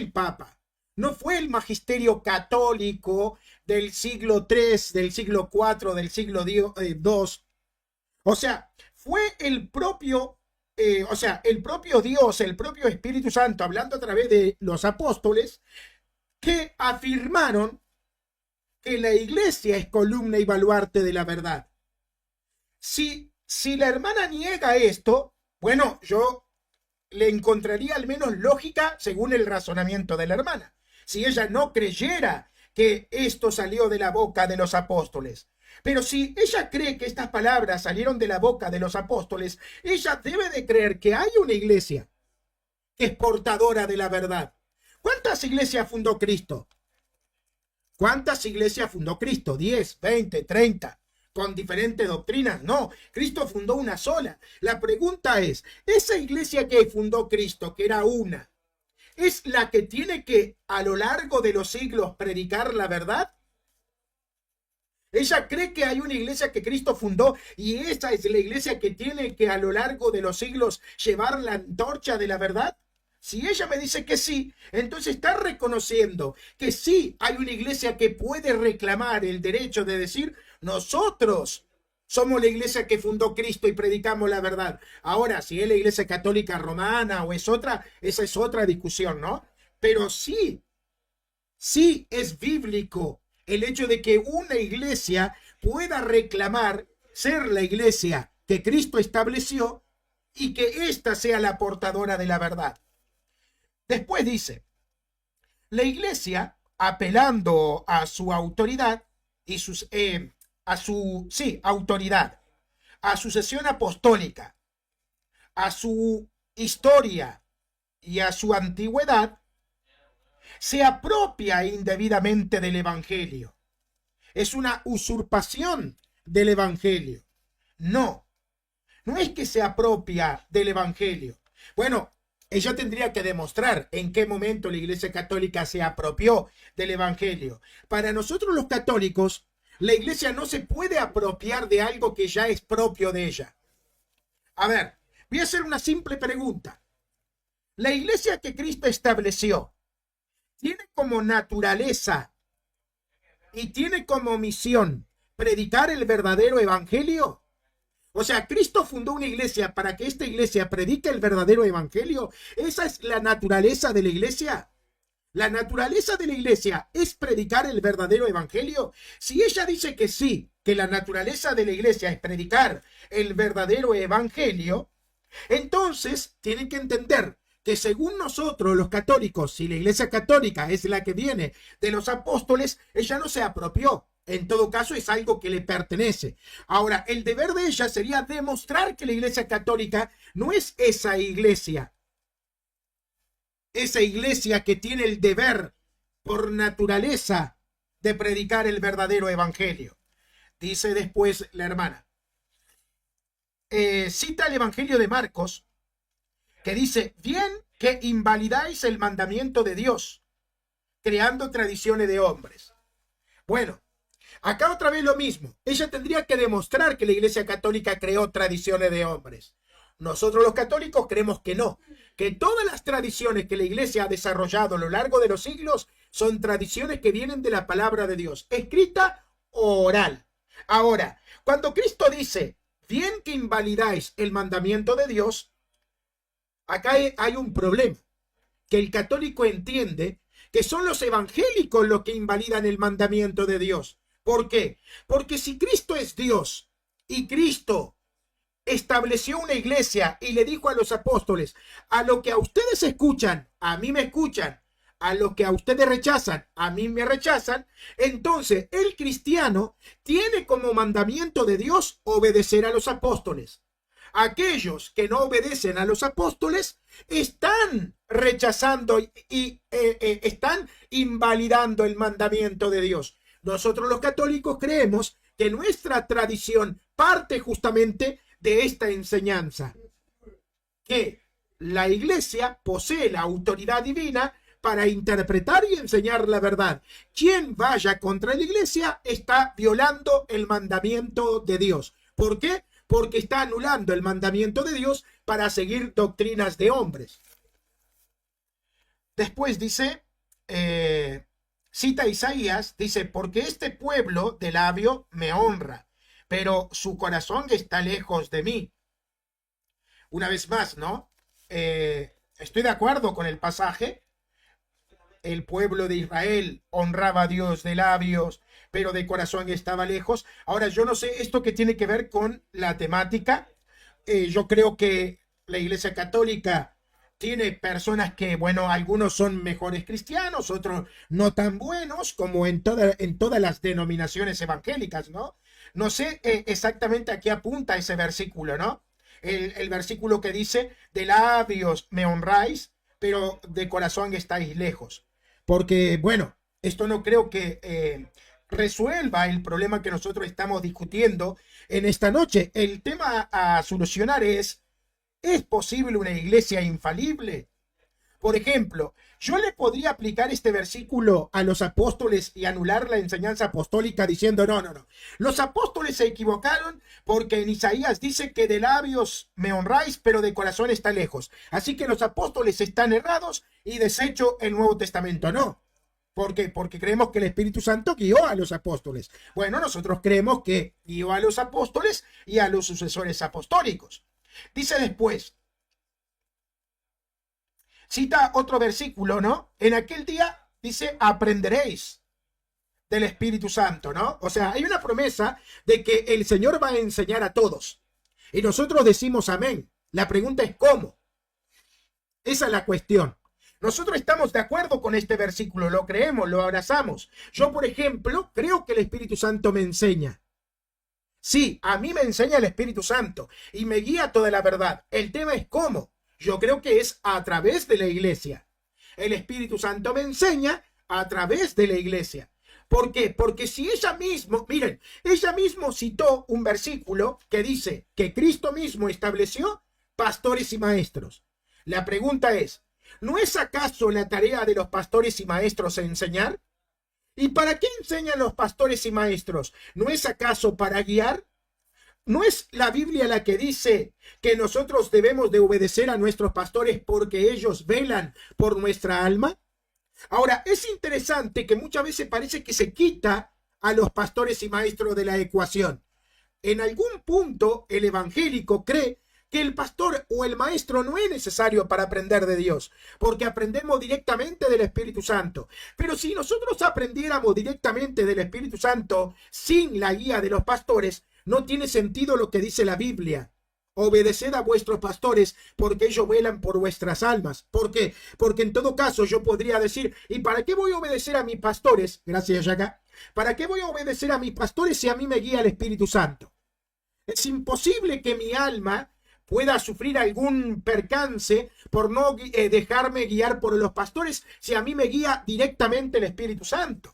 el magisterio católico del siglo III, del siglo IV, del siglo II. O sea, fue el propio Dios, el propio Espíritu Santo, hablando a través de los apóstoles, que afirmaron que la iglesia es columna y baluarte de la verdad. Si la hermana niega esto, bueno, yo le encontraría al menos lógica según el razonamiento de la hermana. Si ella no creyera que esto salió de la boca de los apóstoles. Pero si ella cree que estas palabras salieron de la boca de los apóstoles, ella debe de creer que hay una iglesia que es portadora de la verdad. ¿Cuántas iglesias fundó Cristo? ¿Cuántas iglesias fundó Cristo? 10, 20, 30, con diferentes doctrinas. No, Cristo fundó una sola. La pregunta es, ¿esa iglesia que fundó Cristo, que era una, es la que tiene que a lo largo de los siglos predicar la verdad? Ella cree que hay una iglesia que Cristo fundó y esa es la iglesia que tiene que a lo largo de los siglos llevar la antorcha de la verdad. Si ella me dice que sí, entonces está reconociendo que sí hay una iglesia que puede reclamar el derecho de decir, nosotros somos la iglesia que fundó Cristo y predicamos la verdad. Ahora, si es la iglesia católica romana o es otra, esa es otra discusión, ¿no? Pero sí es bíblico el hecho de que una iglesia pueda reclamar ser la iglesia que Cristo estableció y que ésta sea la portadora de la verdad. Después dice, la iglesia, apelando a su autoridad y sus sí, autoridad, a su sucesión apostólica, a su historia y a su antigüedad, se apropia indebidamente del Evangelio. Es una usurpación del Evangelio. No, no es que se apropia del Evangelio. Bueno, ella tendría que demostrar en qué momento la Iglesia Católica se apropió del Evangelio. Para nosotros los católicos, la Iglesia no se puede apropiar de algo que ya es propio de ella. A ver, voy a hacer una simple pregunta. La Iglesia que Cristo estableció tiene como naturaleza y tiene como misión predicar el verdadero evangelio. O sea, Cristo fundó una iglesia para que esta iglesia predique el verdadero evangelio. Esa es la naturaleza de la iglesia. La naturaleza de la iglesia es predicar el verdadero evangelio. Si ella dice que sí, que la naturaleza de la iglesia es predicar el verdadero evangelio, entonces tienen que entender que según nosotros los católicos, si la Iglesia Católica es la que viene de los apóstoles, ella no se apropió. En todo caso, es algo que le pertenece. Ahora, el deber de ella sería demostrar que la Iglesia Católica no es esa iglesia que tiene el deber por naturaleza de predicar el verdadero evangelio. Dice después la hermana. Cita el Evangelio de Marcos, que dice, bien que invalidáis el mandamiento de Dios, creando tradiciones de hombres. Bueno, acá otra vez lo mismo. Ella tendría que demostrar que la Iglesia Católica creó tradiciones de hombres. Nosotros los católicos creemos que no, que todas las tradiciones que la Iglesia ha desarrollado a lo largo de los siglos son tradiciones que vienen de la palabra de Dios, escrita o oral. Ahora, cuando Cristo dice, bien que invalidáis el mandamiento de Dios, acá hay un problema, que el católico entiende que son los evangélicos los que invalidan el mandamiento de Dios. ¿Por qué? Porque si Cristo es Dios y Cristo estableció una iglesia y le dijo a los apóstoles, a lo que a ustedes escuchan, a mí me escuchan, a lo que a ustedes rechazan, a mí me rechazan, entonces el cristiano tiene como mandamiento de Dios obedecer a los apóstoles. Aquellos que no obedecen a los apóstoles están rechazando y están invalidando el mandamiento de Dios. Nosotros los católicos creemos que nuestra tradición parte justamente de esta enseñanza, que la iglesia posee la autoridad divina para interpretar y enseñar la verdad. Quien vaya contra la iglesia está violando el mandamiento de Dios. ¿Por qué? Porque está anulando el mandamiento de Dios para seguir doctrinas de hombres. Después dice, cita Isaías, dice, porque este pueblo de labio me honra, pero su corazón está lejos de mí. Una vez más, ¿no? Estoy de acuerdo con el pasaje. El pueblo de Israel honraba a Dios de labios, pero de corazón estaba lejos. Ahora, yo no sé esto que tiene que ver con la temática. Yo creo que la Iglesia Católica tiene personas que, bueno, algunos son mejores cristianos, otros no tan buenos, como en todas las denominaciones evangélicas, ¿no? No sé exactamente a qué apunta ese versículo, ¿no? El versículo que dice, de labios me honráis, pero de corazón estáis lejos. Porque, bueno, esto no creo que resuelva el problema que nosotros estamos discutiendo en esta noche. El tema a solucionar ¿es posible una iglesia infalible? Por ejemplo, yo le podría aplicar este versículo a los apóstoles y anular la enseñanza apostólica diciendo, no. Los apóstoles se equivocaron porque en Isaías dice que de labios me honráis, pero de corazón está lejos. Así que los apóstoles están errados y desecho el Nuevo Testamento. No. ¿Por qué? Porque creemos que el Espíritu Santo guió a los apóstoles. Bueno, nosotros creemos que guió a los apóstoles y a los sucesores apostólicos. Dice después, cita otro versículo, ¿no? En aquel día, dice, aprenderéis del Espíritu Santo, ¿no? O sea, hay una promesa de que el Señor va a enseñar a todos. Y nosotros decimos amén. La pregunta es ¿cómo? Esa es la cuestión. Nosotros estamos de acuerdo con este versículo, lo creemos, lo abrazamos. Yo, por ejemplo, creo que el Espíritu Santo me enseña. Sí, a mí me enseña el Espíritu Santo y me guía a toda la verdad. El tema es cómo. Yo creo que es a través de la iglesia. El Espíritu Santo me enseña a través de la iglesia. ¿Por qué? Porque si ella mismo, miren, ella mismo citó un versículo que dice que Cristo mismo estableció pastores y maestros. La pregunta es, ¿no es acaso la tarea de los pastores y maestros enseñar? ¿Y para qué enseñan los pastores y maestros? ¿No es acaso para guiar? ¿No es la Biblia la que dice que nosotros debemos de obedecer a nuestros pastores porque ellos velan por nuestra alma? Ahora, es interesante que muchas veces parece que se quita a los pastores y maestros de la ecuación. En algún punto, el evangélico cree que el pastor o el maestro no es necesario para aprender de Dios, porque aprendemos directamente del Espíritu Santo. Pero si nosotros aprendiéramos directamente del Espíritu Santo sin la guía de los pastores, no tiene sentido lo que dice la Biblia. Obedeced a vuestros pastores porque ellos velan por vuestras almas. ¿Por qué? Porque en todo caso yo podría decir, ¿y para qué voy a obedecer a mis pastores? Gracias, Yaka. ¿Para qué voy a obedecer a mis pastores si a mí me guía el Espíritu Santo? Es imposible que mi alma pueda sufrir algún percance por no dejarme guiar por los pastores si a mí me guía directamente el Espíritu Santo.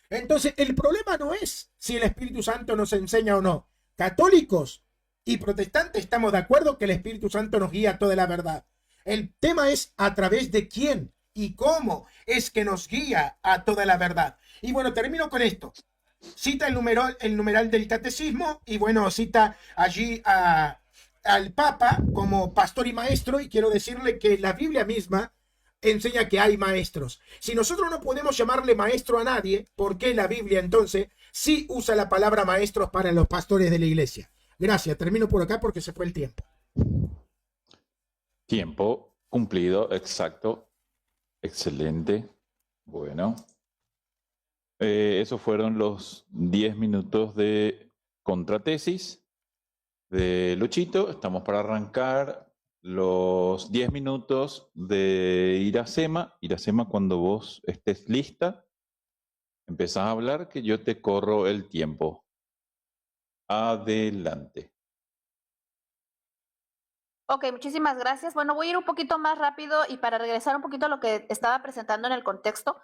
Entonces, el problema no es si el Espíritu Santo nos enseña o no. Católicos y protestantes estamos de acuerdo que el Espíritu Santo nos guía a toda la verdad. El tema es a través de quién y cómo es que nos guía a toda la verdad. Y bueno, termino con esto. Cita el numeral del catecismo y bueno, cita allí al Papa como pastor y maestro, y quiero decirle que la Biblia misma enseña que hay maestros. Si nosotros no podemos llamarle maestro a nadie, ¿por qué la Biblia entonces sí usa la palabra maestros para los pastores de la iglesia? Gracias, termino por acá porque se fue el tiempo. Tiempo cumplido, exacto. Excelente. Bueno. Esos fueron los 10 minutos de contratesis de Luchito. Estamos para arrancar los 10 minutos de Iracema. Iracema, cuando vos estés lista, empezás a hablar que yo te corro el tiempo. Adelante. Ok, muchísimas gracias. Bueno, voy a ir un poquito más rápido y para regresar un poquito a lo que estaba presentando en el contexto,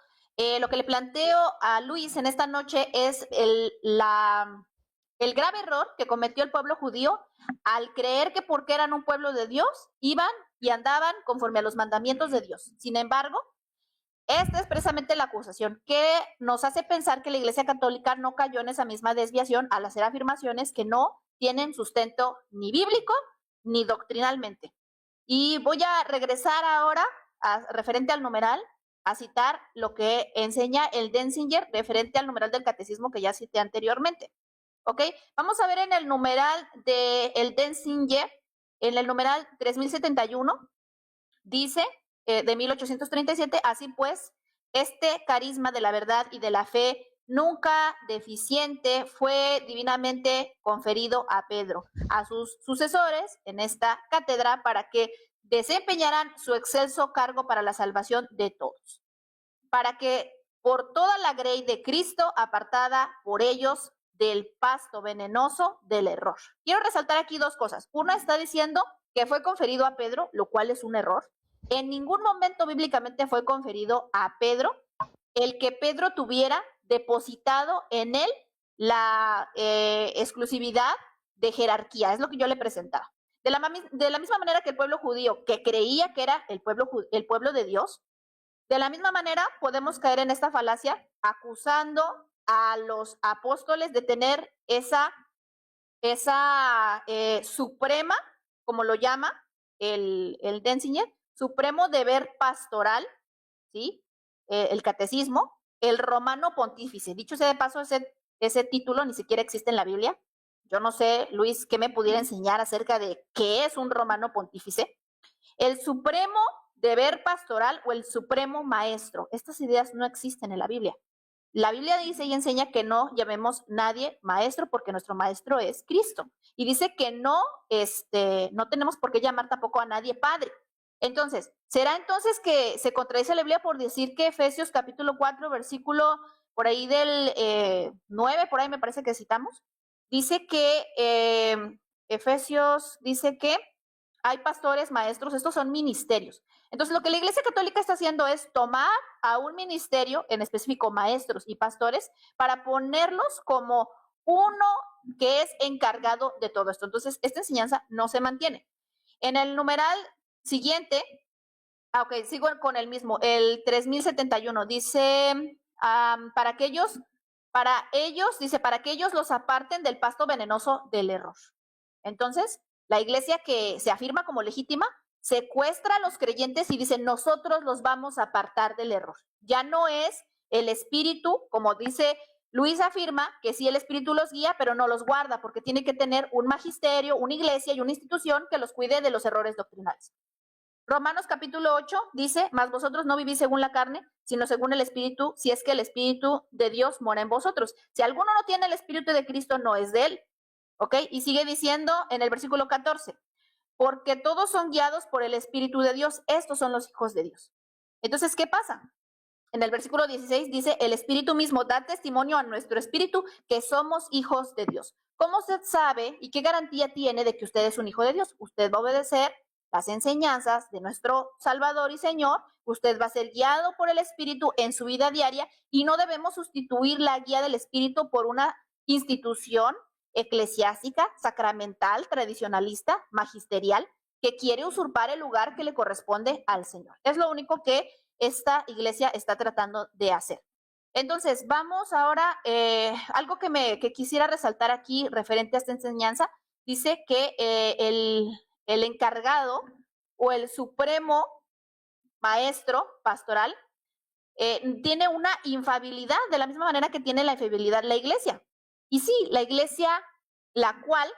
lo que le planteo a Luis en esta noche es el grave error que cometió el pueblo judío al creer que porque eran un pueblo de Dios, iban y andaban conforme a los mandamientos de Dios. Sin embargo, esta es precisamente la acusación que nos hace pensar que la Iglesia Católica no cayó en esa misma desviación al hacer afirmaciones que no tienen sustento ni bíblico ni doctrinalmente. Y voy a regresar ahora referente al numeral, a citar lo que enseña el Denzinger referente al numeral del catecismo que ya cité anteriormente. ¿Ok? Vamos a ver en el numeral del Denzinger, en el numeral 3071, dice, de 1837, así pues, este carisma de la verdad y de la fe nunca deficiente fue divinamente conferido a Pedro, a sus sucesores en esta cátedra para que desempeñaran su excelso cargo para la salvación de todos, para que por toda la grey de Cristo, apartada por ellos del pasto venenoso del error. Quiero resaltar aquí dos cosas. Una está diciendo que fue conferido a Pedro, lo cual es un error. En ningún momento bíblicamente fue conferido a Pedro el que Pedro tuviera depositado en él la exclusividad de jerarquía. Es lo que yo le presentaba. De la misma manera que el pueblo judío, que creía que era el pueblo de Dios, de la misma manera podemos caer en esta falacia acusando a los apóstoles de tener esa suprema, como lo llama el Denzinger, supremo deber pastoral, ¿sí? El catecismo, el romano pontífice. Dicho sea de paso, ese título ni siquiera existe en la Biblia. Yo no sé, Luis, ¿qué me pudiera enseñar acerca de qué es un romano pontífice? El supremo deber pastoral o el supremo maestro. Estas ideas no existen en la Biblia. La Biblia dice y enseña que no llamemos nadie maestro porque nuestro maestro es Cristo. Y dice que no tenemos por qué llamar tampoco a nadie padre. Entonces, ¿será entonces que se contradice la Biblia por decir que Efesios capítulo 4, versículo por ahí del 9, por ahí me parece que citamos, dice que Efesios dice que hay pastores, maestros, estos son ministerios. Entonces, lo que la Iglesia Católica está haciendo es tomar a un ministerio, en específico maestros y pastores, para ponerlos como uno que es encargado de todo esto. Entonces, esta enseñanza no se mantiene. En el numeral siguiente, ok, sigo con el mismo, el 3071, dice, para que ellos, dice, para que ellos los aparten del pasto venenoso del error. Entonces, la iglesia que se afirma como legítima secuestra a los creyentes y dice, nosotros los vamos a apartar del error. Ya no es el espíritu, como dice Luis afirma, que sí el espíritu los guía, pero no los guarda, porque tiene que tener un magisterio, una iglesia y una institución que los cuide de los errores doctrinales. Romanos capítulo 8 dice, mas vosotros no vivís según la carne, sino según el Espíritu, si es que el Espíritu de Dios mora en vosotros. Si alguno no tiene el Espíritu de Cristo, no es de él. ¿Ok? Y sigue diciendo en el versículo 14, porque todos son guiados por el Espíritu de Dios, estos son los hijos de Dios. Entonces, ¿qué pasa? En el versículo 16 dice, el Espíritu mismo da testimonio a nuestro espíritu que somos hijos de Dios. ¿Cómo usted sabe y qué garantía tiene de que usted es un hijo de Dios? Usted va a obedecer las enseñanzas de nuestro Salvador y Señor, usted va a ser guiado por el Espíritu en su vida diaria y no debemos sustituir la guía del Espíritu por una institución eclesiástica, sacramental, tradicionalista, magisterial, que quiere usurpar el lugar que le corresponde al Señor. Es lo único que esta iglesia está tratando de hacer. Entonces, vamos ahora, algo que quisiera resaltar aquí referente a esta enseñanza, dice que el encargado o el supremo maestro pastoral tiene una infalibilidad de la misma manera que tiene la infalibilidad la iglesia. Y sí, la iglesia, la cual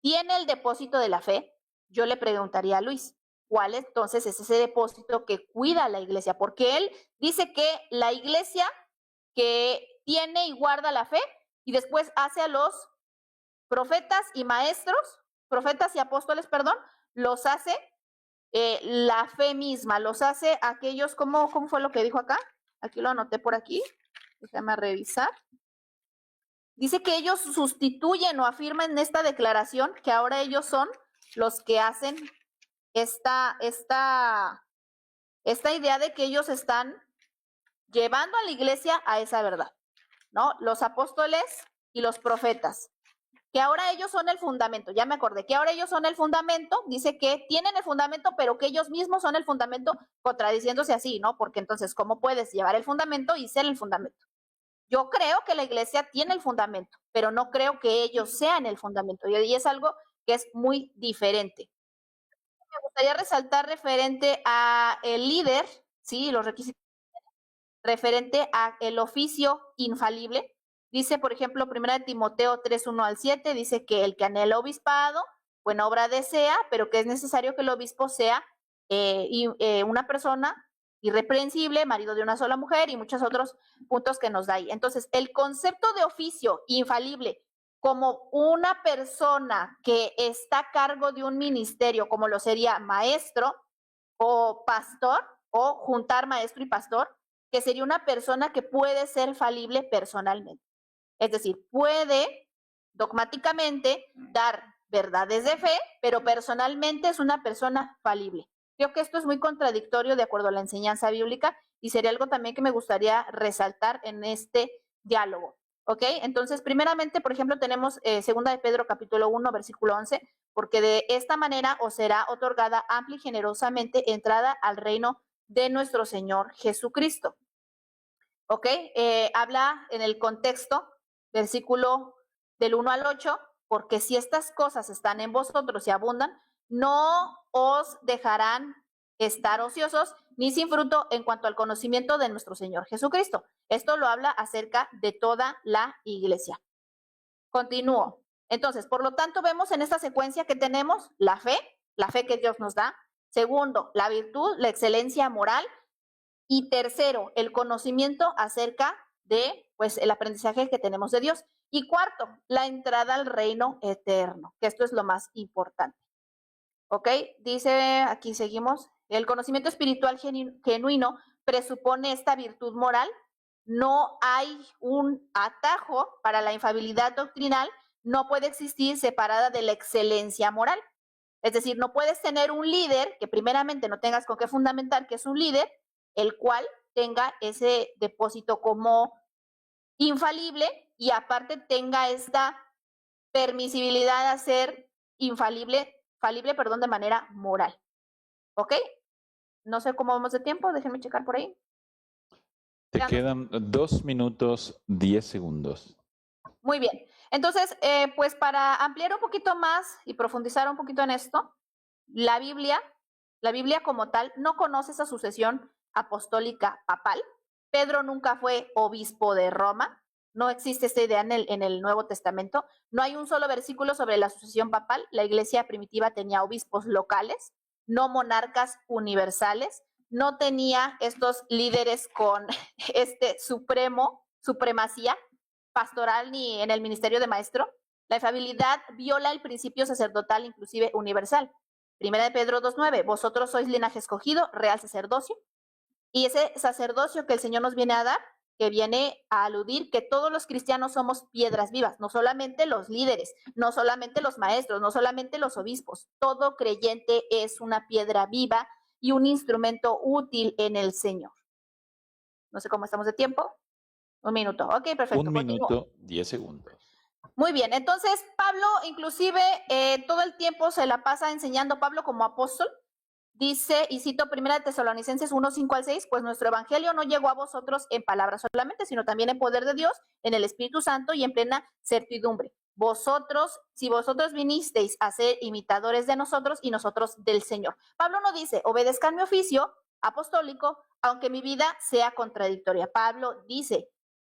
tiene el depósito de la fe, yo le preguntaría a Luis, ¿cuál entonces es ese depósito que cuida la iglesia? Porque él dice que la iglesia que tiene y guarda la fe y después hace a los profetas y maestros, profetas y apóstoles, perdón, los hace la fe misma, los hace aquellos, ¿cómo fue lo que dijo acá? Aquí lo anoté por aquí, déjame revisar. Dice que ellos sustituyen o afirman en esta declaración que ahora ellos son los que hacen esta idea de que ellos están llevando a la iglesia a esa verdad, ¿no? Los apóstoles y los profetas, que ahora ellos son el fundamento, ya me acordé, que ahora ellos son el fundamento, dice que tienen el fundamento, pero que ellos mismos son el fundamento, contradiciéndose así, ¿no? Porque entonces, ¿cómo puedes llevar el fundamento y ser el fundamento? Yo creo que la iglesia tiene el fundamento, pero no creo que ellos sean el fundamento, y es algo que es muy diferente. Me gustaría resaltar referente a el líder, ¿sí? Los requisitos referente a el oficio infalible. Dice, por ejemplo, 1 Timoteo 3:1-7, dice que el que anhela obispado, buena obra desea, pero que es necesario que el obispo sea una persona irreprensible, marido de una sola mujer y muchos otros puntos que nos da ahí. Entonces, el concepto de oficio infalible como una persona que está a cargo de un ministerio, como lo sería maestro o pastor, o juntar maestro y pastor, que sería una persona que puede ser falible personalmente. Es decir, puede dogmáticamente dar verdades de fe, pero personalmente es una persona falible. Creo que esto es muy contradictorio de acuerdo a la enseñanza bíblica y sería algo también que me gustaría resaltar en este diálogo. ¿Ok? Entonces, primeramente, por ejemplo, tenemos 2 de Pedro capítulo 1, versículo 11, porque de esta manera os será otorgada amplia y generosamente entrada al reino de nuestro Señor Jesucristo. ¿Ok? Habla en el contexto, versículo del 1 al 8, porque si estas cosas están en vosotros y abundan, no os dejarán estar ociosos ni sin fruto en cuanto al conocimiento de nuestro Señor Jesucristo. Esto lo habla acerca de toda la iglesia. Continúo. Entonces, por lo tanto, vemos en esta secuencia que tenemos la fe que Dios nos da. Segundo, la virtud, la excelencia moral. Y tercero, el conocimiento acerca de, pues, el aprendizaje que tenemos de Dios. Y cuarto, la entrada al reino eterno, que esto es lo más importante. ¿Ok? Dice, aquí seguimos, el conocimiento espiritual genuino presupone esta virtud moral no hay un atajo para la infalibilidad doctrinal, no puede existir separada de la excelencia moral. Es decir, no puedes tener un líder que primeramente no tengas con qué fundamentar que es un líder, el cual tenga ese depósito como infalible y aparte tenga esta permisibilidad a ser falible, de manera moral. ¿Ok? No sé cómo vamos de tiempo, déjenme checar por ahí. Te quedan 2 minutos 10 segundos. Muy bien. Entonces, pues para ampliar un poquito más y profundizar un poquito en esto, la Biblia como tal no conoce esa sucesión apostólica papal. Pedro nunca fue obispo de Roma. No existe esta idea en el Nuevo Testamento. No hay un solo versículo sobre la sucesión papal. La iglesia primitiva tenía obispos locales, no monarcas universales. No tenía estos líderes con supremacía pastoral ni en el ministerio de maestro. La infalibilidad viola el principio sacerdotal, inclusive universal. Primera de Pedro 2:9, vosotros sois linaje escogido, real sacerdocio. Y ese sacerdocio que el Señor nos viene a dar, que viene a aludir que todos los cristianos somos piedras vivas, no solamente los líderes, no solamente los maestros, no solamente los obispos. Todo creyente es una piedra viva y un instrumento útil en el Señor. No sé cómo estamos de tiempo. 1 minuto. Ok, perfecto. 1 minuto 10 segundos. Muy bien, entonces Pablo inclusive todo el tiempo se la pasa enseñando Pablo como apóstol. Dice, y cito 1 Tesalonicenses 1:5-6, pues nuestro evangelio no llegó a vosotros en palabras solamente, sino también en poder de Dios, en el Espíritu Santo y en plena certidumbre. Si vosotros vinisteis a ser imitadores de nosotros y nosotros del Señor. Pablo no dice, obedezcan mi oficio apostólico, aunque mi vida sea contradictoria. Pablo dice,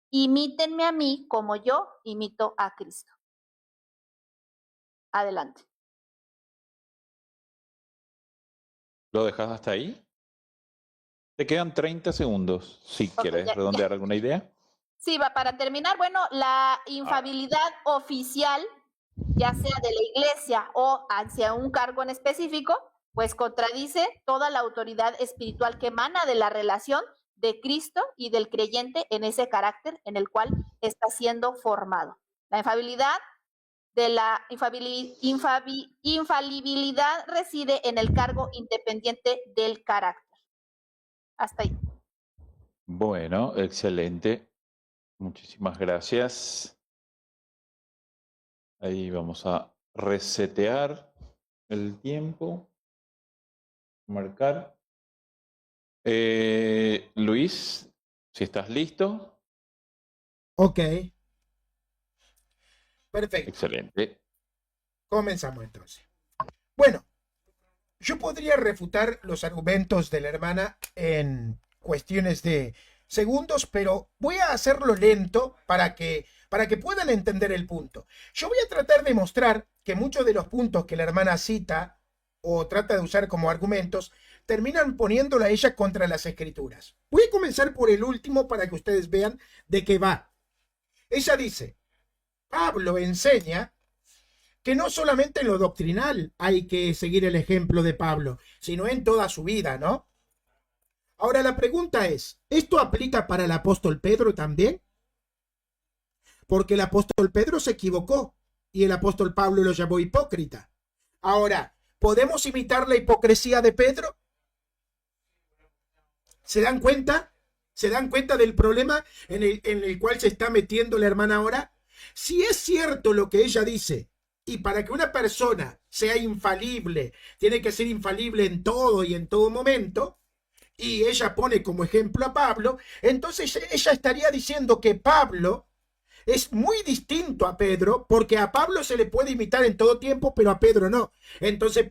imítenme a mí como yo imito a Cristo. Adelante. ¿Lo dejas hasta ahí? Te quedan 30 segundos, si quieres redondear alguna idea. Sí, va para terminar. Bueno, la infalibilidad oficial, ya sea de la iglesia o hacia un cargo en específico, pues contradice toda la autoridad espiritual que emana de la relación de Cristo y del creyente en ese carácter en el cual está siendo formado. La infalibilidad reside en el cargo independiente del carácter. Hasta ahí. Bueno, excelente. Muchísimas gracias. Ahí vamos a resetear el tiempo. Marcar. Luis, si estás listo. Ok. Perfecto. Excelente. Comenzamos entonces. Bueno, yo podría refutar los argumentos de la hermana en cuestiones de segundos, pero voy a hacerlo lento para que puedan entender el punto. Yo voy a tratar de mostrar que muchos de los puntos que la hermana cita o trata de usar como argumentos terminan poniéndola a ella contra las escrituras. Voy a comenzar por el último para que ustedes vean de qué va. Ella dice, Pablo enseña que no solamente en lo doctrinal hay que seguir el ejemplo de Pablo, sino en toda su vida, ¿no? Ahora la pregunta es, ¿esto aplica para el apóstol Pedro también? Porque el apóstol Pedro se equivocó y el apóstol Pablo lo llamó hipócrita. Ahora, ¿podemos imitar la hipocresía de Pedro? ¿Se dan cuenta? ¿Se dan cuenta del problema en el cual se está metiendo la hermana ahora? Si es cierto lo que ella dice, y para que una persona sea infalible, tiene que ser infalible en todo y en todo momento, y ella pone como ejemplo a Pablo, entonces ella estaría diciendo que Pablo es muy distinto a Pedro, porque a Pablo se le puede imitar en todo tiempo, pero a Pedro no. Entonces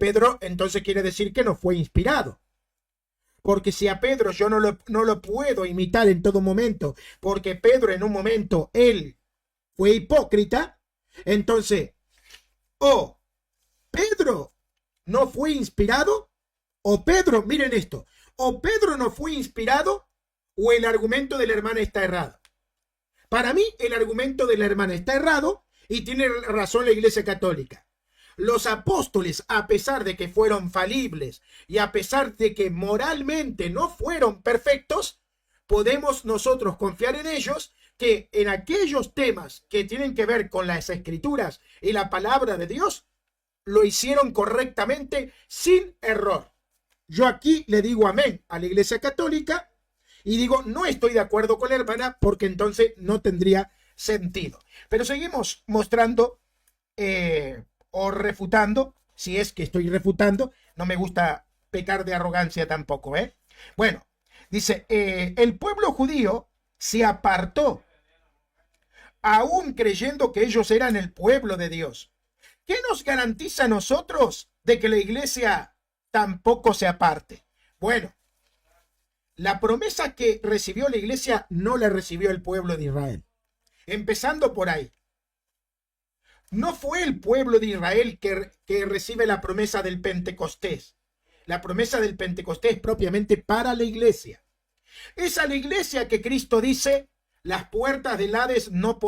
quiere decir que no fue inspirado. Porque si a Pedro yo no lo puedo imitar en todo momento, porque Pedro en un momento, él fue hipócrita, entonces, o Pedro no fue inspirado, o Pedro, miren esto, o Pedro no fue inspirado, o el argumento de la hermana está errado. Para mí, el argumento de la hermana está errado y tiene razón la Iglesia Católica. Los apóstoles, a pesar de que fueron falibles y a pesar de que moralmente no fueron perfectos, podemos nosotros confiar en ellos, que en aquellos temas que tienen que ver con las escrituras y la palabra de Dios, lo hicieron correctamente sin error. Yo aquí le digo amén a la Iglesia Católica y digo, no estoy de acuerdo con la hermana, porque entonces no tendría sentido. Pero seguimos mostrando o refutando, si es que estoy refutando, no me gusta pecar de arrogancia tampoco, ¿eh? Bueno, dice, el pueblo judío se apartó, aún creyendo que ellos eran el pueblo de Dios. ¿Qué nos garantiza a nosotros de que la iglesia tampoco se aparte? Bueno, la promesa que recibió la iglesia no la recibió el pueblo de Israel. Empezando por ahí. No fue el pueblo de Israel que recibe la promesa del Pentecostés. La promesa del Pentecostés es propiamente para la iglesia. Es a la iglesia que Cristo dice, las puertas del Hades no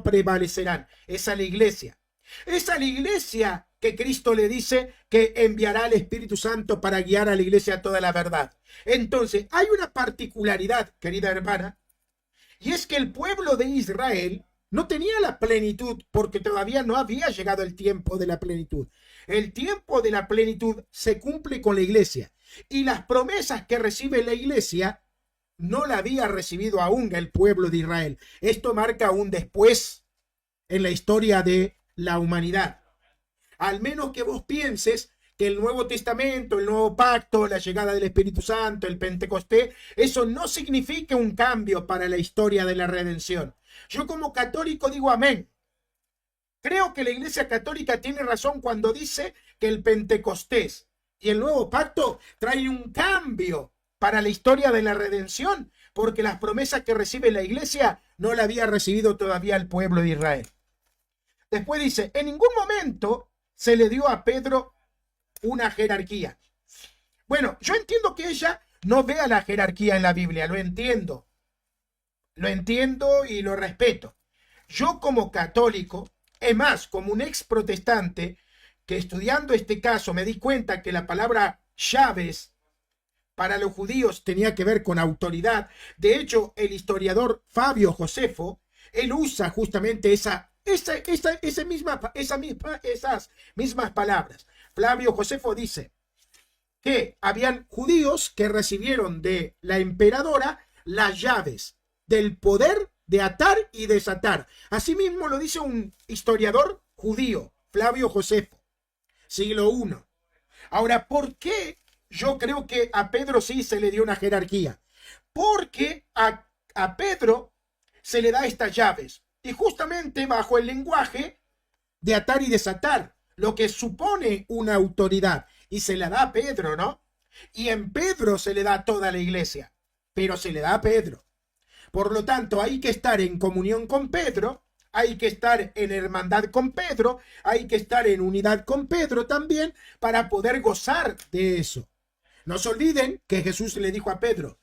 prevalecerán. Es a la iglesia. Es a la iglesia que Cristo le dice que enviará al Espíritu Santo para guiar a la iglesia a toda la verdad. Entonces, hay una particularidad, querida hermana, y es que el pueblo de Israel no tenía la plenitud, porque todavía no había llegado el tiempo de la plenitud. El tiempo de la plenitud se cumple con la iglesia, y las promesas que recibe la iglesia no la había recibido aún el pueblo de Israel. Esto marca un después en la historia de la humanidad. Al menos que vos pienses que el Nuevo Testamento, el Nuevo Pacto, la llegada del Espíritu Santo, el Pentecostés, eso no significa un cambio para la historia de la redención. Yo como católico digo amén. Creo que la Iglesia Católica tiene razón cuando dice que el Pentecostés y el Nuevo Pacto traen un cambio para la historia de la redención, porque las promesas que recibe la Iglesia no la había recibido todavía el pueblo de Israel. Después dice, en ningún momento se le dio a Pedro una jerarquía. Bueno, yo entiendo que ella no vea la jerarquía en la Biblia, lo entiendo y lo respeto. Yo como católico, es más, como un ex protestante, que estudiando este caso me di cuenta que la palabra llaves para los judíos tenía que ver con autoridad. De hecho, el historiador Flavio Josefo, él usa justamente esas mismas palabras. Flavio Josefo dice que habían judíos que recibieron de la emperadora las llaves del poder de atar y desatar. Asimismo lo dice un historiador judío, Flavio Josefo, siglo I. Ahora, ¿por qué yo creo que a Pedro sí se le dio una jerarquía? Porque a Pedro se le da estas llaves, y justamente bajo el lenguaje de atar y desatar, lo que supone una autoridad, y se la da a Pedro, ¿no? Y en Pedro se le da a toda la iglesia, pero se le da a Pedro. Por lo tanto, hay que estar en comunión con Pedro, hay que estar en hermandad con Pedro, hay que estar en unidad con Pedro también para poder gozar de eso. No se olviden que Jesús le dijo a Pedro,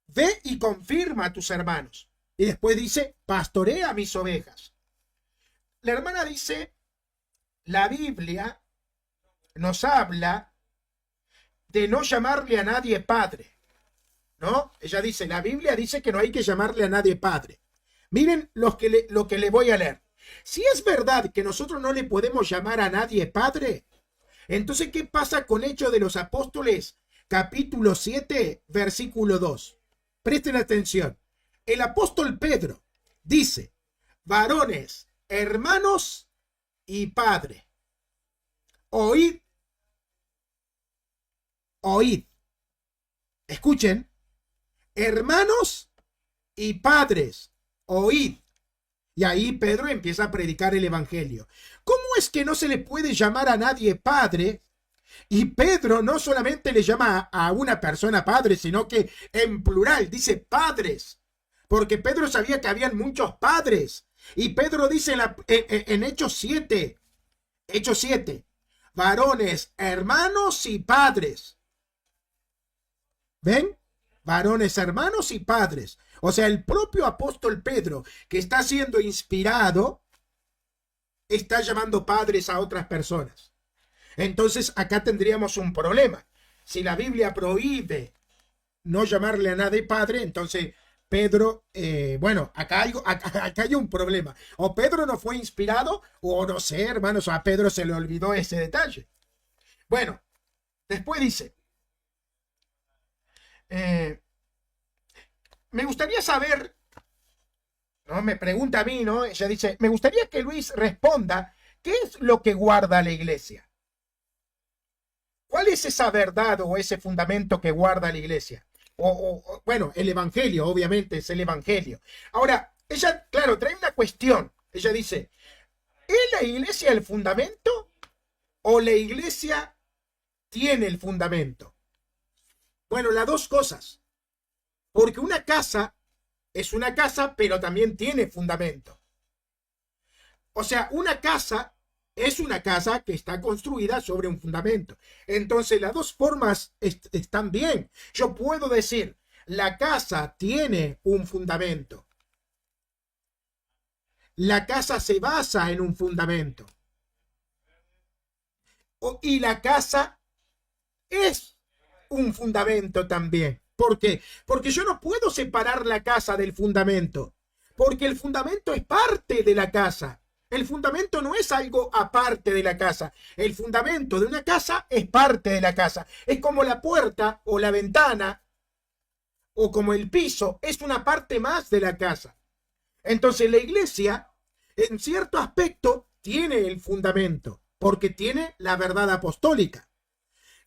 ve y confirma a tus hermanos. Y después dice, pastorea a mis ovejas. La hermana dice, la Biblia nos habla de no llamarle a nadie padre, ¿no? Ella dice, la Biblia dice que no hay que llamarle a nadie padre. Miren lo que le voy a leer. Si es verdad que nosotros no le podemos llamar a nadie padre, entonces, ¿qué pasa con Hechos de los Apóstoles? Capítulo 7, versículo 2. Presten atención. El apóstol Pedro dice, varones, hermanos y padre, oíd, oíd. Escuchen, hermanos y padres, oíd. Y ahí Pedro empieza a predicar el evangelio. ¿Cómo es que no se le puede llamar a nadie padre? Y Pedro no solamente le llama a una persona padre, sino que en plural dice padres. Porque Pedro sabía que habían muchos padres. Y Pedro dice en Hechos 7, varones, hermanos y padres. ¿Ven? Varones, hermanos y padres. O sea, el propio apóstol Pedro, que está siendo inspirado, está llamando padres a otras personas. Entonces, acá tendríamos un problema. Si la Biblia prohíbe no llamarle a nadie padre, entonces Pedro, bueno, acá hay un problema. O Pedro no fue inspirado, o no sé, hermanos, a Pedro se le olvidó ese detalle. Bueno, después dice, me gustaría saber, ¿no? Me pregunta a mí, ¿no? Ella dice, me gustaría que Luis responda, ¿qué es lo que guarda la iglesia? ¿Cuál es esa verdad o ese fundamento que guarda la iglesia? Bueno, el evangelio, obviamente, es el evangelio. Ahora, ella, claro, trae una cuestión. Ella dice, ¿es la iglesia el fundamento o la iglesia tiene el fundamento? Bueno, las dos cosas. Porque una casa es una casa, pero también tiene fundamento. O sea, una casa es una casa que está construida sobre un fundamento. Entonces, las dos formas están bien. Yo puedo decir, la casa tiene un fundamento. La casa se basa en un fundamento. Y la casa es un fundamento también. ¿Por qué? Porque yo no puedo separar la casa del fundamento. Porque el fundamento es parte de la casa. El fundamento no es algo aparte de la casa. El fundamento de una casa es parte de la casa. Es como la puerta o la ventana o como el piso. Es una parte más de la casa. Entonces la iglesia, en cierto aspecto, tiene el fundamento porque tiene la verdad apostólica.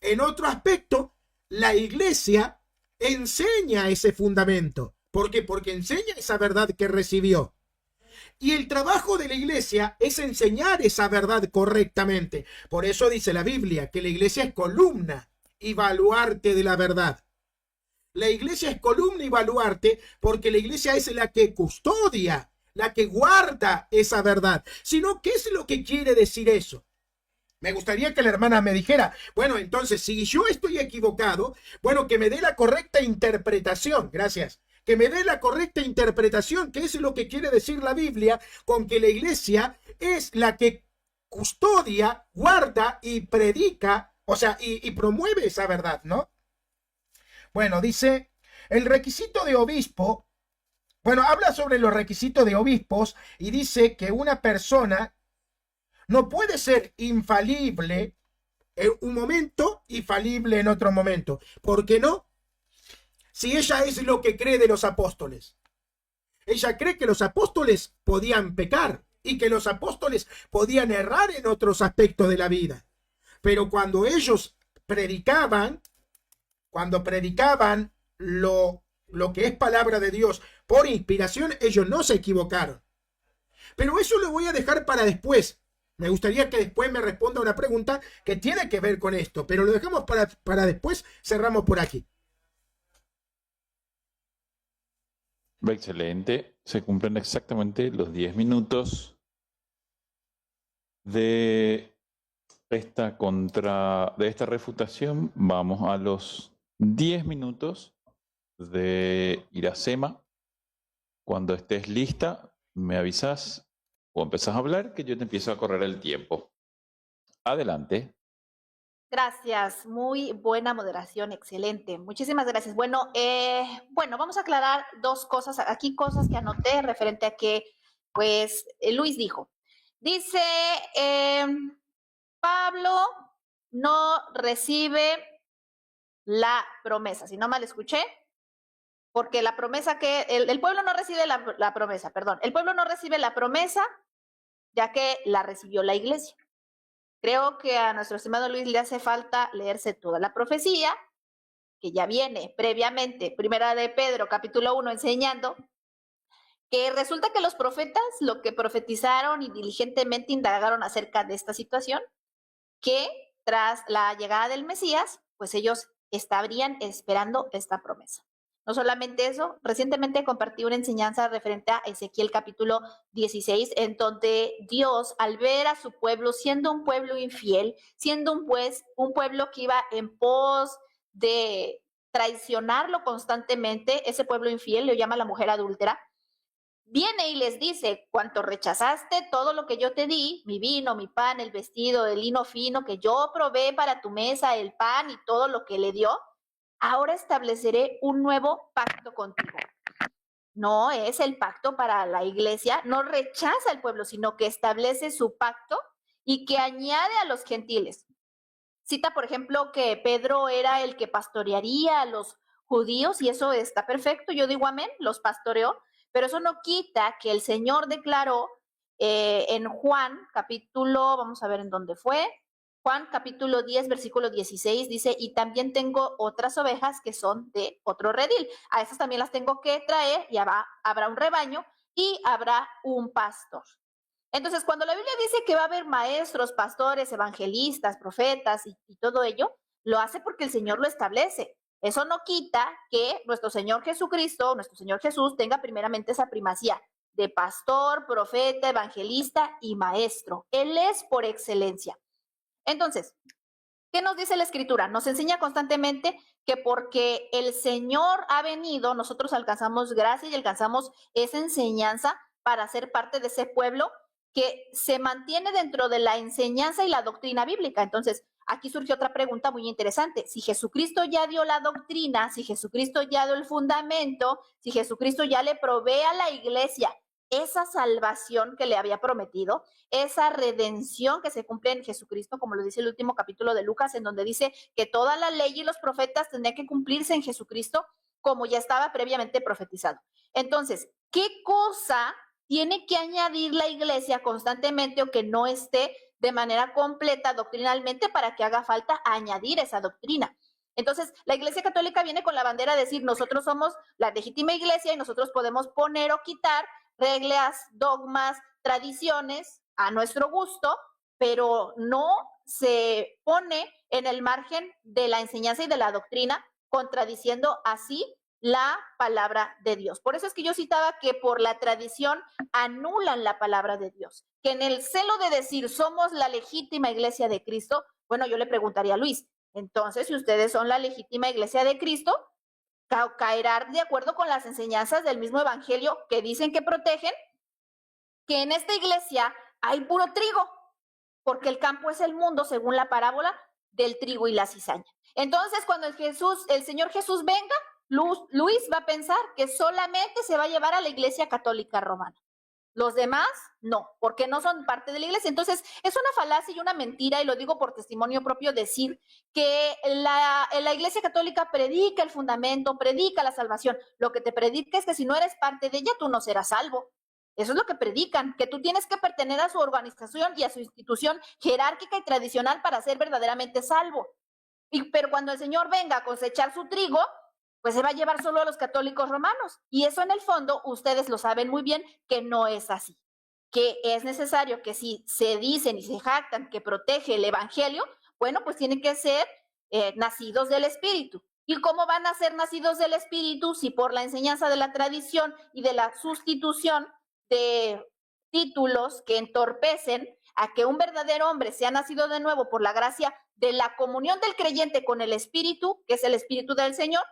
En otro aspecto, la iglesia enseña ese fundamento. ¿Por qué? Porque enseña esa verdad que recibió. Y el trabajo de la iglesia es enseñar esa verdad correctamente. Por eso dice la Biblia que la iglesia es columna y baluarte de la verdad. La iglesia es columna y baluarte porque la iglesia es la que custodia, la que guarda esa verdad. Sino, ¿qué es lo que quiere decir eso? Me gustaría que la hermana me dijera, bueno, entonces, si yo estoy equivocado, bueno, que me dé la correcta interpretación. Gracias. Que me dé la correcta interpretación, que es lo que quiere decir la Biblia, con que la iglesia es la que custodia, guarda y predica, o sea, y promueve esa verdad, ¿no? Bueno, dice, el requisito de obispo, bueno, habla sobre los requisitos de obispos y dice que una persona no puede ser infalible en un momento y falible en otro momento. ¿Por qué no? Si ella es lo que cree de los apóstoles. Ella cree que los apóstoles podían pecar y que los apóstoles podían errar en otros aspectos de la vida. Pero cuando ellos predicaban, lo que es palabra de Dios por inspiración, ellos no se equivocaron. Pero eso lo voy a dejar para después. Me gustaría que después me responda una pregunta que tiene que ver con esto, pero lo dejamos para después, cerramos por aquí. Excelente. Se cumplen exactamente los 10 minutos de esta refutación. Vamos a los 10 minutos de Iracema. Cuando estés lista, me avisas o empezás a hablar que yo te empiezo a correr el tiempo. Adelante. Gracias, muy buena moderación, excelente. Muchísimas gracias. Bueno, vamos a aclarar dos cosas. Aquí cosas que anoté referente a que, pues, Luis dijo. Dice, Pablo no recibe la promesa, si no mal escuché, porque la promesa que, el pueblo no recibe la promesa, perdón. El pueblo no recibe la promesa ya que la recibió la iglesia. Creo que a nuestro estimado Luis le hace falta leerse toda la profecía, que ya viene previamente, Primera de Pedro, capítulo 1, enseñando que resulta que los profetas lo que profetizaron y diligentemente indagaron acerca de esta situación, que tras la llegada del Mesías, pues ellos estarían esperando esta promesa. No solamente eso, recientemente compartí una enseñanza referente a Ezequiel capítulo 16, en donde Dios, al ver a su pueblo siendo un pueblo infiel, siendo un pueblo que iba en pos de traicionarlo constantemente, ese pueblo infiel lo llama la mujer adúltera, viene y les dice, cuanto rechazaste todo lo que yo te di, mi vino, mi pan, el vestido, el lino fino que yo probé para tu mesa, el pan y todo lo que le dio, ahora estableceré un nuevo pacto contigo. No es el pacto para la iglesia, no rechaza al pueblo, sino que establece su pacto y que añade a los gentiles. Cita, por ejemplo, que Pedro era el que pastorearía a los judíos y eso está perfecto, yo digo amén, los pastoreó, pero eso no quita que el Señor declaró en Juan capítulo, vamos a ver en dónde fue, Juan capítulo 10, versículo 16, dice, y también tengo otras ovejas que son de otro redil. A esas también las tengo que traer y habrá un rebaño y habrá un pastor. Entonces, cuando la Biblia dice que va a haber maestros, pastores, evangelistas, profetas y todo ello, lo hace porque el Señor lo establece. Eso no quita que nuestro Señor Jesucristo, nuestro Señor Jesús, tenga primeramente esa primacía de pastor, profeta, evangelista y maestro. Él es por excelencia. Entonces, ¿qué nos dice la Escritura? Nos enseña constantemente que porque el Señor ha venido, nosotros alcanzamos gracia y alcanzamos esa enseñanza para ser parte de ese pueblo que se mantiene dentro de la enseñanza y la doctrina bíblica. Entonces, aquí surge otra pregunta muy interesante. Si Jesucristo ya dio la doctrina, si Jesucristo ya dio el fundamento, si Jesucristo ya le provee a la iglesia esa salvación que le había prometido, esa redención que se cumple en Jesucristo, como lo dice el último capítulo de Lucas, en donde dice que toda la ley y los profetas tendrían que cumplirse en Jesucristo, como ya estaba previamente profetizado. Entonces, ¿qué cosa tiene que añadir la iglesia constantemente o que no esté de manera completa doctrinalmente para que haga falta añadir esa doctrina? Entonces, la Iglesia Católica viene con la bandera de decir, nosotros somos la legítima iglesia y nosotros podemos poner o quitar reglas, dogmas, tradiciones a nuestro gusto, pero no se pone en el margen de la enseñanza y de la doctrina, contradiciendo así la palabra de Dios. Por eso es que yo citaba que por la tradición anulan la palabra de Dios, que en el celo de decir somos la legítima iglesia de Cristo, bueno, yo le preguntaría a Luis, entonces si ustedes son la legítima iglesia de Cristo, caerán de acuerdo con las enseñanzas del mismo evangelio que dicen que protegen, que en esta iglesia hay puro trigo, porque el campo es el mundo, según la parábola del trigo y la cizaña. Entonces, cuando el Señor Jesús venga, Luis va a pensar que solamente se va a llevar a la Iglesia Católica Romana. Los demás, no, porque no son parte de la iglesia. Entonces, es una falacia y una mentira, y lo digo por testimonio propio, decir que la Iglesia Católica predica el fundamento, predica la salvación. Lo que te predica es que si no eres parte de ella, tú no serás salvo. Eso es lo que predican, que tú tienes que pertenecer a su organización y a su institución jerárquica y tradicional para ser verdaderamente salvo. Pero cuando el Señor venga a cosechar su trigo, pues se va a llevar solo a los católicos romanos. Y eso en el fondo, ustedes lo saben muy bien, que no es así. Que es necesario que si se dicen y se jactan que protege el evangelio, bueno, pues tienen que ser nacidos del Espíritu. ¿Y cómo van a ser nacidos del Espíritu si por la enseñanza de la tradición y de la sustitución de títulos que entorpecen a que un verdadero hombre sea nacido de nuevo por la gracia de la comunión del creyente con el Espíritu, que es el Espíritu del Señor,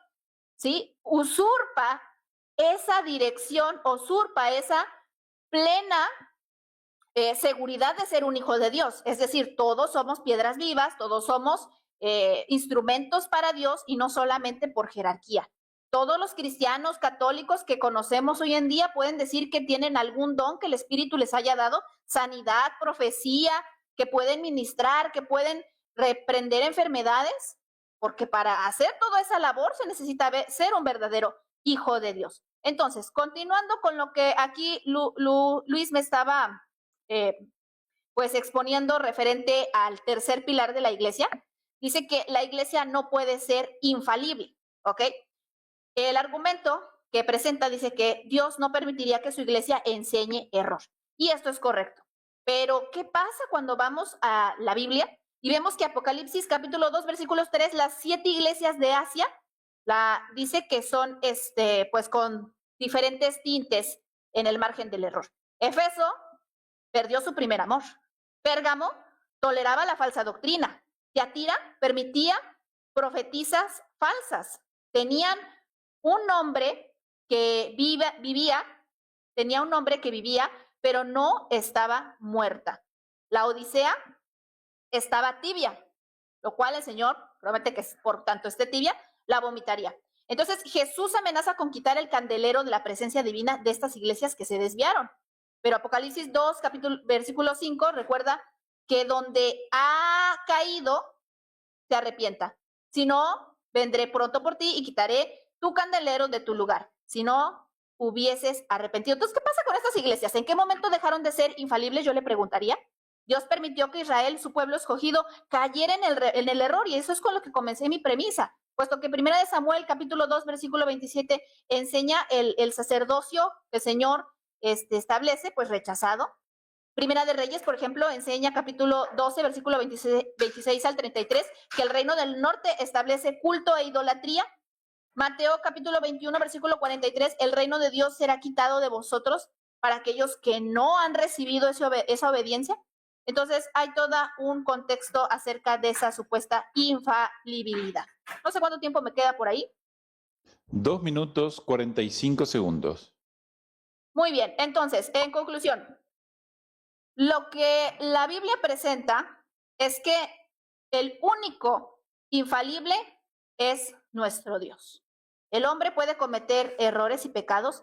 ¿sí? Usurpa esa dirección, usurpa esa plena seguridad de ser un hijo de Dios. Es decir, todos somos piedras vivas, todos somos instrumentos para Dios y no solamente por jerarquía. Todos los cristianos católicos que conocemos hoy en día pueden decir que tienen algún don que el Espíritu les haya dado, sanidad, profecía, que pueden ministrar, que pueden reprender enfermedades, porque para hacer toda esa labor se necesita ser un verdadero hijo de Dios. Entonces, continuando con lo que aquí Luis me estaba pues exponiendo referente al tercer pilar de la iglesia, dice que la iglesia no puede ser infalible, ¿ok? El argumento que presenta dice que Dios no permitiría que su iglesia enseñe error. Y esto es correcto. Pero, ¿qué pasa cuando vamos a la Biblia y vemos que Apocalipsis capítulo 2, versículos 3, las 7 iglesias de Asia, dice que son pues con diferentes tintes en el margen del error? Éfeso perdió su primer amor. Pérgamo toleraba la falsa doctrina. Tiatira permitía profetizas falsas. Tenían un hombre que tenía un hombre que vivía, pero no estaba muerta. La Odisea estaba tibia, lo cual el Señor promete que por tanto esté tibia, la vomitaría. Entonces Jesús amenaza con quitar el candelero de la presencia divina de estas iglesias que se desviaron. Pero Apocalipsis 2, versículo 5, recuerda que donde ha caído, te arrepienta. Si no, vendré pronto por ti y quitaré tu candelero de tu lugar. Si no hubieses arrepentido. Entonces, ¿qué pasa con estas iglesias? ¿En qué momento dejaron de ser infalibles? Yo le preguntaría. Dios permitió que Israel, su pueblo escogido, cayera en el error, y eso es con lo que comencé mi premisa, puesto que 1 Samuel, capítulo 2, versículo 27, enseña el sacerdocio que el Señor establece, pues rechazado. Primera de Reyes, por ejemplo, enseña capítulo 12, versículo 26 al 33, que el reino del norte establece culto e idolatría. Mateo capítulo 21, versículo 43, el reino de Dios será quitado de vosotros para aquellos que no han recibido esa obediencia. Entonces hay todo un contexto acerca de esa supuesta infalibilidad. No sé cuánto tiempo me queda por ahí. 2 minutos 45 segundos. Muy bien, entonces, en conclusión, lo que la Biblia presenta es que el único infalible es nuestro Dios. El hombre puede cometer errores y pecados,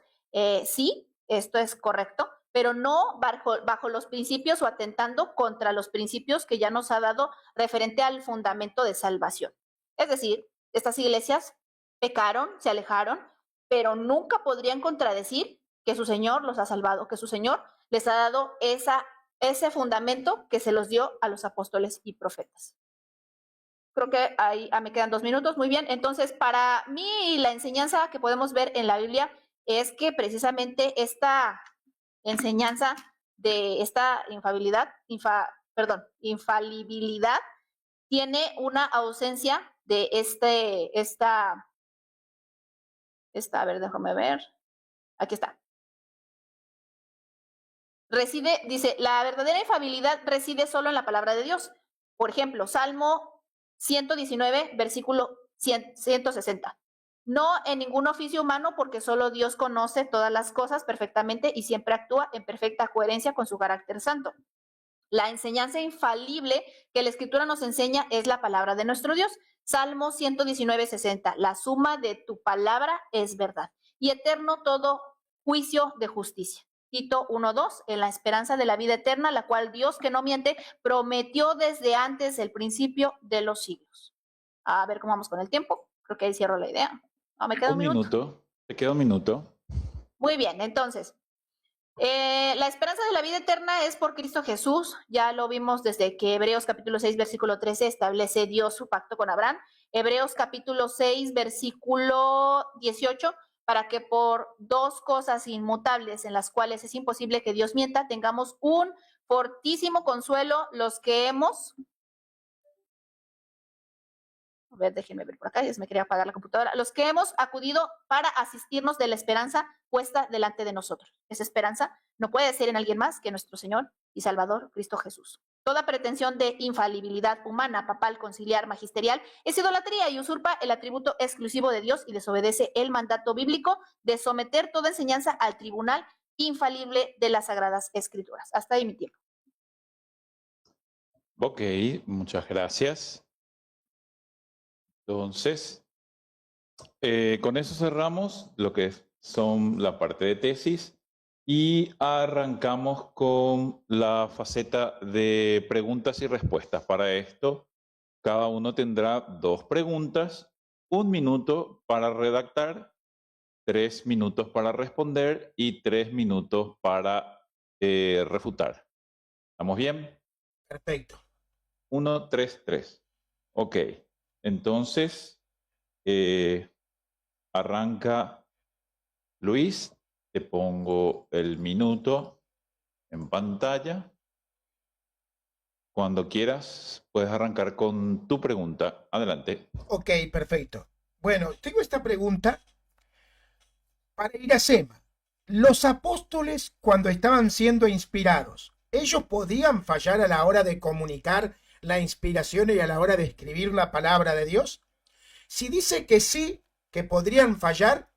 sí, esto es correcto, pero no bajo los principios o atentando contra los principios que ya nos ha dado referente al fundamento de salvación. Es decir, estas iglesias pecaron, se alejaron, pero nunca podrían contradecir que su Señor los ha salvado, que su Señor les ha dado ese fundamento que se los dio a los apóstoles y profetas. Creo que ahí me quedan 2 minutos. Muy bien, entonces para mí la enseñanza que podemos ver en la Biblia es que precisamente esta enseñanza de esta infalibilidad tiene una ausencia de a ver, déjame ver. Aquí está. Dice, la verdadera infalibilidad reside solo en la palabra de Dios. Por ejemplo, Salmo 119, versículo 160. No en ningún oficio humano, porque solo Dios conoce todas las cosas perfectamente y siempre actúa en perfecta coherencia con su carácter santo. La enseñanza infalible que la Escritura nos enseña es la palabra de nuestro Dios. Salmo 119, 60. La suma de tu palabra es verdad y eterno todo juicio de justicia. Tito 1:2, en la esperanza de la vida eterna, la cual Dios, que no miente, prometió desde antes del principio de los siglos. A ver cómo vamos con el tiempo. Creo que ahí cierro la idea. No, me queda un minuto. Te queda un minuto. Muy bien, entonces, la esperanza de la vida eterna es por Cristo Jesús. Ya lo vimos desde que Hebreos capítulo 6, versículo 13 establece Dios su pacto con Abraham. Hebreos capítulo 6, versículo 18, para que por 2 cosas inmutables en las cuales es imposible que Dios mienta, tengamos un fortísimo consuelo los que hemos... A ver, déjenme ver por acá, ya se me quería apagar la computadora. Los que hemos acudido para asistirnos de la esperanza puesta delante de nosotros. Esa esperanza no puede ser en alguien más que nuestro Señor y Salvador, Cristo Jesús. Toda pretensión de infalibilidad humana, papal, conciliar, magisterial, es idolatría y usurpa el atributo exclusivo de Dios y desobedece el mandato bíblico de someter toda enseñanza al tribunal infalible de las Sagradas Escrituras. Hasta ahí mi tiempo. Ok, muchas gracias. Entonces, con eso cerramos lo que son la parte de tesis y arrancamos con la faceta de preguntas y respuestas. Para esto, cada uno tendrá 2 preguntas, 1 minuto para redactar, 3 minutos para responder y 3 minutos para refutar. ¿Estamos bien? Perfecto. 1, 3, 3. Ok. Entonces, arranca Luis, te pongo el minuto en pantalla. Cuando quieras, puedes arrancar con tu pregunta. Adelante. Ok, perfecto. Bueno, tengo esta pregunta para Iracema. Los apóstoles, cuando estaban siendo inspirados, ¿ellos podían fallar a la hora de comunicar la inspiración y a la hora de escribir la palabra de Dios? Si dice que sí, que podrían fallar,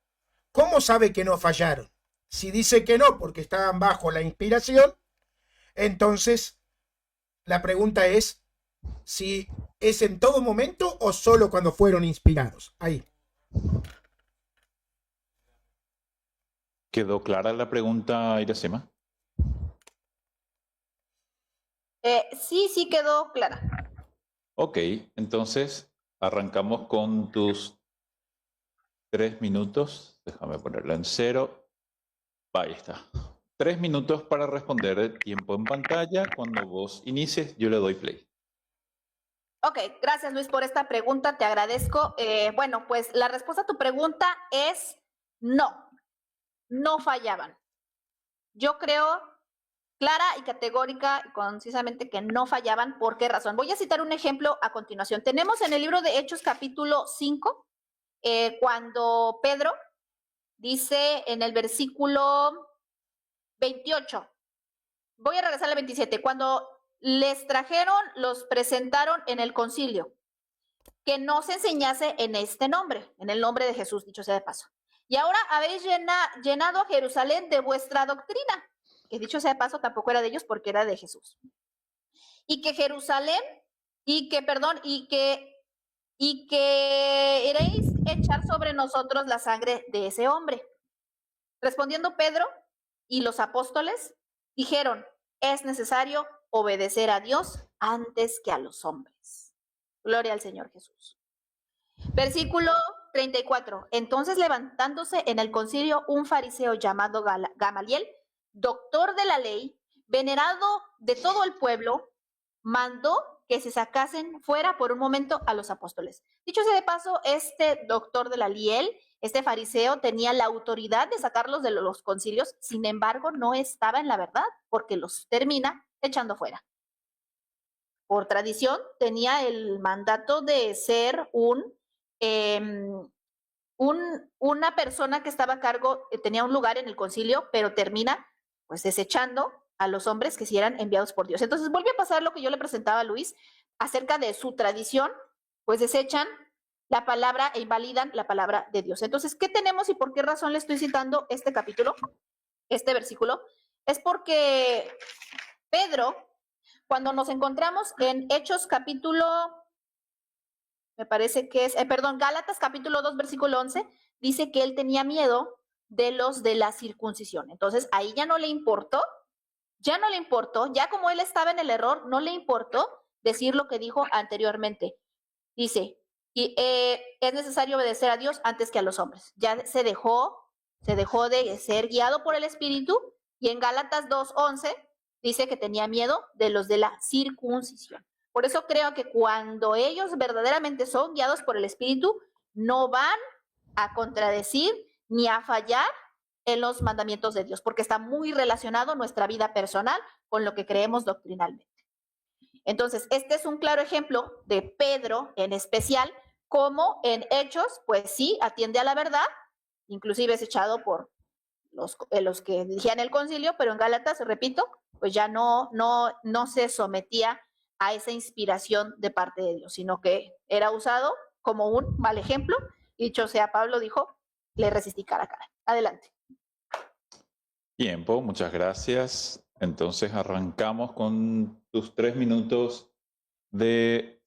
¿cómo sabe que no fallaron? Si dice que no, porque estaban bajo la inspiración, entonces la pregunta es si es en todo momento o solo cuando fueron inspirados. Ahí. ¿Quedó clara la pregunta, Iracema? Sí quedó clara. Ok, entonces arrancamos con tus 3 minutos. Déjame ponerlo en 0. Ahí está. 3 minutos para responder. Tiempo en pantalla. Cuando vos inicies, yo le doy play. Ok, gracias Luis por esta pregunta, te agradezco. Bueno, pues la respuesta a tu pregunta es no, no fallaban. Yo creo clara y categórica y concisamente que no fallaban. ¿Por qué razón? Voy a citar un ejemplo a continuación. Tenemos en el libro de Hechos capítulo 5, cuando Pedro dice en el versículo 28, voy a regresar al 27, cuando les trajeron, los presentaron en el concilio, que no se enseñase en este nombre, en el nombre de Jesús, dicho sea de paso. Y ahora habéis llenado a Jerusalén de vuestra doctrina, que dicho sea de paso tampoco era de ellos porque era de Jesús. Y que Jerusalén, y que iréis echar sobre nosotros la sangre de ese hombre. Respondiendo Pedro y los apóstoles dijeron, es necesario obedecer a Dios antes que a los hombres. Gloria al Señor Jesús. Versículo 34. Entonces levantándose en el concilio un fariseo llamado Gamaliel, doctor de la ley, venerado de todo el pueblo, mandó que se sacasen fuera por un momento a los apóstoles. Dicho sea de paso, este doctor de la ley, este fariseo, tenía la autoridad de sacarlos de los concilios, sin embargo, no estaba en la verdad, porque los termina echando fuera. Por tradición, tenía el mandato de ser una persona que estaba a cargo, tenía un lugar en el concilio, pero termina pues desechando a los hombres que sí eran enviados por Dios. Entonces vuelve a pasar lo que yo le presentaba a Luis acerca de su tradición, pues desechan la palabra e invalidan la palabra de Dios. Entonces, ¿qué tenemos y por qué razón le estoy citando este capítulo, este versículo? Es porque Pedro, cuando nos encontramos en Hechos capítulo, me parece que es, Gálatas capítulo 2, versículo 11, dice que él tenía miedo de los de la circuncisión. Entonces, ahí ya no le importó, ya como él estaba en el error, no le importó decir lo que dijo anteriormente. Dice, es necesario obedecer a Dios antes que a los hombres. Ya se dejó de ser guiado por el Espíritu, y en Gálatas 2:11 dice que tenía miedo de los de la circuncisión. Por eso creo que cuando ellos verdaderamente son guiados por el Espíritu, no van a contradecir ni a fallar en los mandamientos de Dios, porque está muy relacionado nuestra vida personal con lo que creemos doctrinalmente. Entonces, este es un claro ejemplo de Pedro en especial, como en Hechos, pues sí, atiende a la verdad, inclusive es echado por los que dirigían el concilio, pero en Gálatas, repito, pues ya no se sometía a esa inspiración de parte de Dios, sino que era usado como un mal ejemplo. Dicho sea, Pablo dijo, le resistí cara a cara. Adelante. Tiempo, muchas gracias. Entonces arrancamos con tus 3 minutos de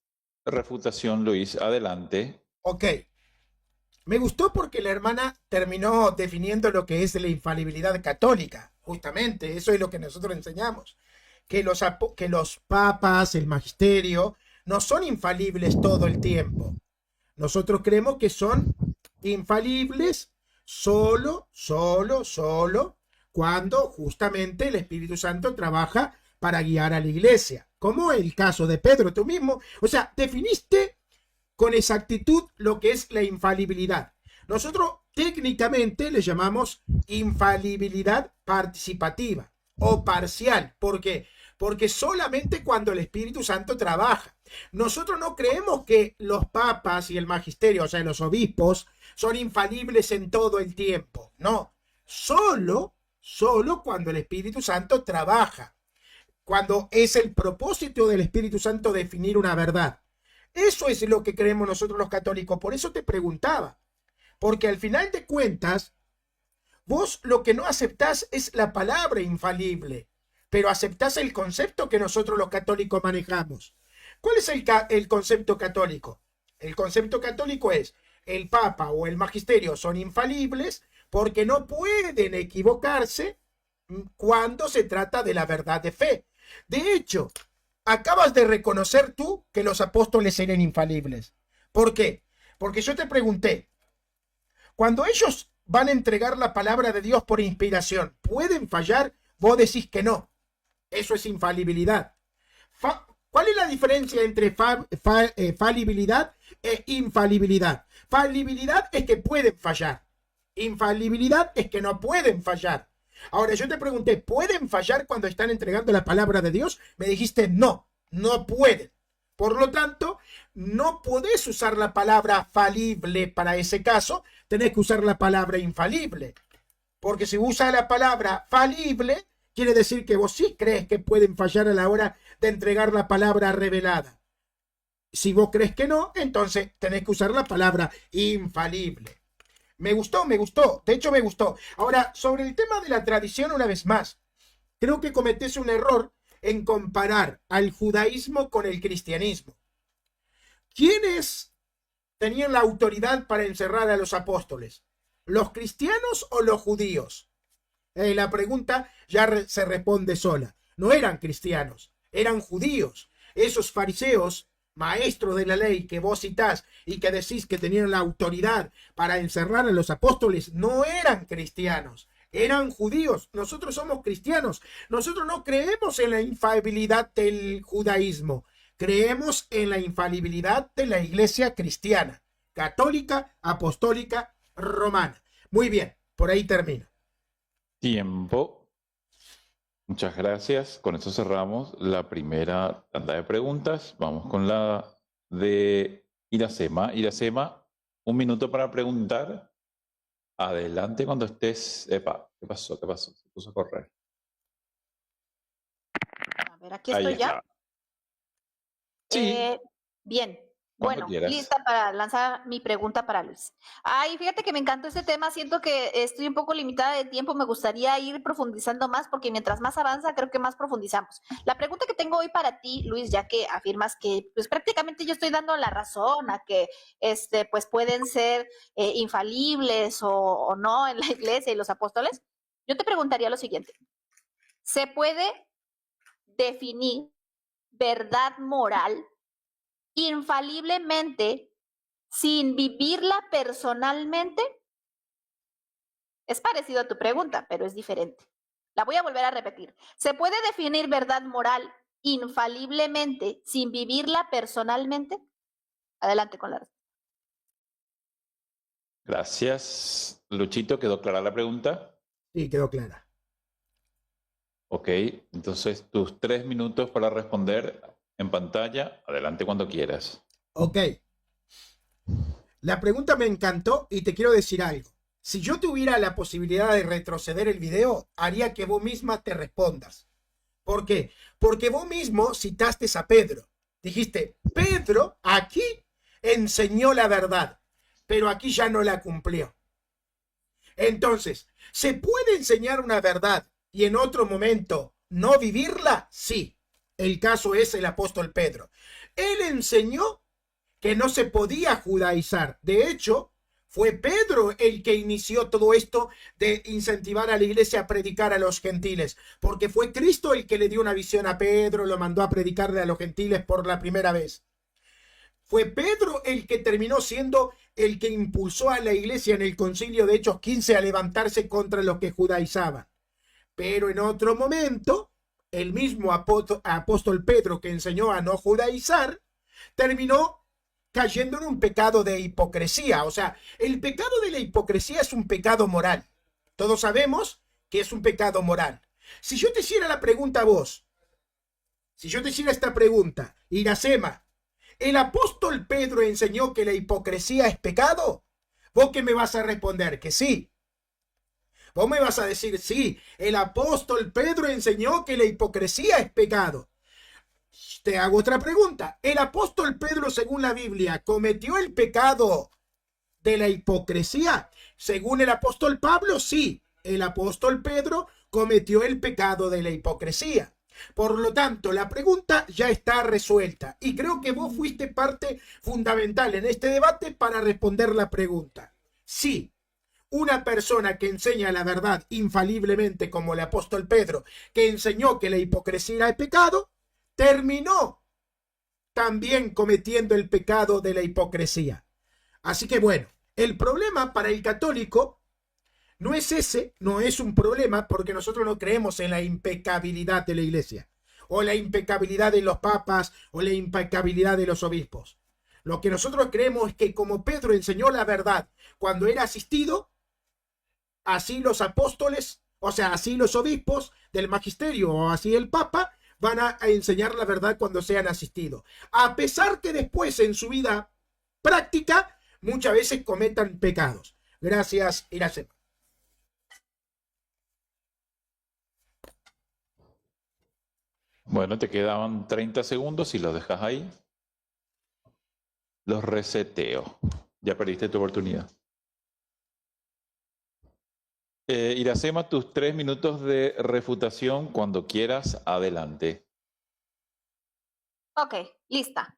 refutación, Luis. Adelante. Ok. Me gustó porque la hermana terminó definiendo lo que es la infalibilidad católica. Justamente, eso es lo que nosotros enseñamos. Que los papas, el magisterio, no son infalibles todo el tiempo. Nosotros creemos que son infalibles solo cuando justamente el Espíritu Santo trabaja para guiar a la iglesia. Como el caso de Pedro, tú mismo. O sea, definiste con exactitud lo que es la infalibilidad. Nosotros técnicamente le llamamos infalibilidad participativa o parcial. ¿Por qué? Porque solamente cuando el Espíritu Santo trabaja. Nosotros no creemos que los papas y el magisterio, o sea, los obispos, son infalibles en todo el tiempo. No, solo cuando el Espíritu Santo trabaja. Cuando es el propósito del Espíritu Santo definir una verdad. Eso es lo que creemos nosotros los católicos. Por eso te preguntaba. Porque al final de cuentas, vos lo que no aceptás es la palabra infalible, pero aceptás el concepto que nosotros los católicos manejamos. ¿Cuál es el concepto católico? El concepto católico es el Papa o el Magisterio son infalibles porque no pueden equivocarse cuando se trata de la verdad de fe. De hecho, acabas de reconocer tú que los apóstoles eran infalibles. ¿Por qué? Porque yo te pregunté, cuando ellos van a entregar la palabra de Dios por inspiración, ¿pueden fallar? Vos decís que no. Eso es infalibilidad. ¿Cuál es la diferencia entre falibilidad e infalibilidad? Falibilidad es que pueden fallar. Infalibilidad es que no pueden fallar. Ahora, yo te pregunté, ¿pueden fallar cuando están entregando la palabra de Dios? Me dijiste, no, no pueden. Por lo tanto, no podés usar la palabra falible para ese caso, tenés que usar la palabra infalible. Porque si usa la palabra falible, quiere decir que vos sí crees que pueden fallar a la hora de entregar la palabra revelada. Si vos crees que no, entonces tenés que usar la palabra infalible. Me gustó, de hecho me gustó. Ahora, sobre el tema de la tradición, una vez más, creo que cometés un error en comparar al judaísmo con el cristianismo. ¿Quiénes tenían la autoridad para encerrar a los apóstoles? ¿Los cristianos o los judíos? La pregunta ya se responde sola. No eran cristianos, eran judíos. Esos fariseos, maestros de la ley que vos citás y que decís que tenían la autoridad para encerrar a los apóstoles, no eran cristianos, eran judíos. Nosotros somos cristianos. Nosotros no creemos en la infalibilidad del judaísmo. Creemos en la infalibilidad de la iglesia cristiana, católica, apostólica, romana. Muy bien, por ahí termino. Tiempo. Muchas gracias. Con esto cerramos la primera tanda de preguntas. Vamos con la de Iracema. Iracema, 1 minuto para preguntar. Adelante cuando estés. Epa, ¿qué pasó? ¿Qué pasó? Se puso a correr. A ver, aquí estoy ya. Sí. Bien. Cuando Bueno, quieras. lista para lanzar mi pregunta para Luis. Ay, fíjate que me encantó este tema. Siento que estoy un poco limitada de tiempo. Me gustaría ir profundizando más porque mientras más avanza, creo que más profundizamos. La pregunta que tengo hoy para ti, Luis, ya que afirmas que pues prácticamente yo estoy dando la razón a que pues pueden ser infalibles o no en la iglesia y los apóstoles, yo te preguntaría lo siguiente. ¿Se puede definir verdad moral infaliblemente sin vivirla personalmente? Es parecido a tu pregunta, pero es diferente. La voy a volver a repetir. ¿Se puede definir verdad moral infaliblemente sin vivirla personalmente? Adelante con la respuesta. Gracias. Luchito, ¿quedó clara la pregunta? Sí, quedó clara. Ok, entonces tus 3 minutos para responder en pantalla. Adelante cuando quieras. Ok. La pregunta me encantó y te quiero decir algo. Si yo tuviera la posibilidad de retroceder el video, haría que vos misma te respondas. ¿Por qué? Porque vos mismo citaste a Pedro. Dijiste, Pedro aquí enseñó la verdad, pero aquí ya no la cumplió. Entonces, ¿se puede enseñar una verdad y en otro momento no vivirla? Sí. El caso es el apóstol Pedro. Él enseñó que no se podía judaizar. De hecho, fue Pedro el que inició todo esto de incentivar a la iglesia a predicar a los gentiles, porque fue Cristo el que le dio una visión a Pedro, lo mandó a predicarle a los gentiles por la primera vez. Fue Pedro el que terminó siendo el que impulsó a la iglesia en el concilio de Hechos 15 a levantarse contra los que judaizaban. Pero en otro momento, el mismo apóstol Pedro que enseñó a no judaizar, terminó cayendo en un pecado de hipocresía. O sea, el pecado de la hipocresía es un pecado moral. Todos sabemos que es un pecado moral. Si yo te hiciera la pregunta a vos, si yo te hiciera esta pregunta, Iracema, ¿el apóstol Pedro enseñó que la hipocresía es pecado? ¿Vos qué me vas a responder? Que sí. Vos me vas a decir, sí, el apóstol Pedro enseñó que la hipocresía es pecado. Te hago otra pregunta. ¿El apóstol Pedro, según la Biblia, cometió el pecado de la hipocresía? Según el apóstol Pablo, sí. El apóstol Pedro cometió el pecado de la hipocresía. Por lo tanto, la pregunta ya está resuelta y creo que vos fuiste parte fundamental en este debate para responder la pregunta. Sí, una persona que enseña la verdad infaliblemente, como el apóstol Pedro, que enseñó que la hipocresía era pecado, terminó también cometiendo el pecado de la hipocresía. Así que bueno, el problema para el católico no es ese, no es un problema, porque nosotros no creemos en la impecabilidad de la iglesia, o la impecabilidad de los papas, o la impecabilidad de los obispos. Lo que nosotros creemos es que como Pedro enseñó la verdad cuando era asistido, así los apóstoles, o sea, así los obispos del magisterio, o así el papa, van a enseñar la verdad cuando sean asistidos. A pesar que después en su vida práctica, muchas veces cometan pecados. Gracias, Iracema. Bueno, te quedaban 30 segundos y los dejas ahí. Los reseteo. Ya perdiste tu oportunidad. Iracema, tus 3 minutos de refutación cuando quieras, adelante. Ok, lista.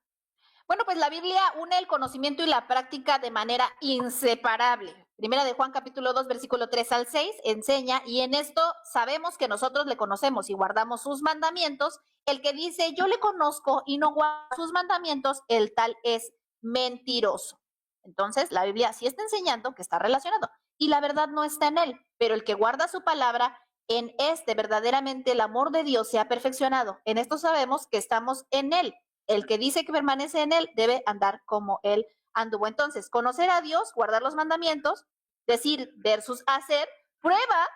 Bueno, pues la Biblia une el conocimiento y la práctica de manera inseparable. Primera de Juan capítulo 2, versículo 3 al 6, enseña, y en esto sabemos que nosotros le conocemos y guardamos sus mandamientos. El que dice, yo le conozco y no guarda sus mandamientos, el tal es mentiroso. Entonces, la Biblia sí está enseñando que está relacionado y la verdad no está en él, pero el que guarda su palabra, en este verdaderamente el amor de Dios se ha perfeccionado. En esto sabemos que estamos en él. El que dice que permanece en él debe andar como él anduvo. Entonces, conocer a Dios, guardar los mandamientos, decir versus hacer, prueba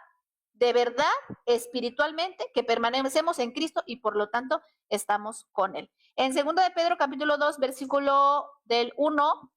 de verdad espiritualmente que permanecemos en Cristo y por lo tanto estamos con él. En 2 de Pedro capítulo 2, versículo del 1,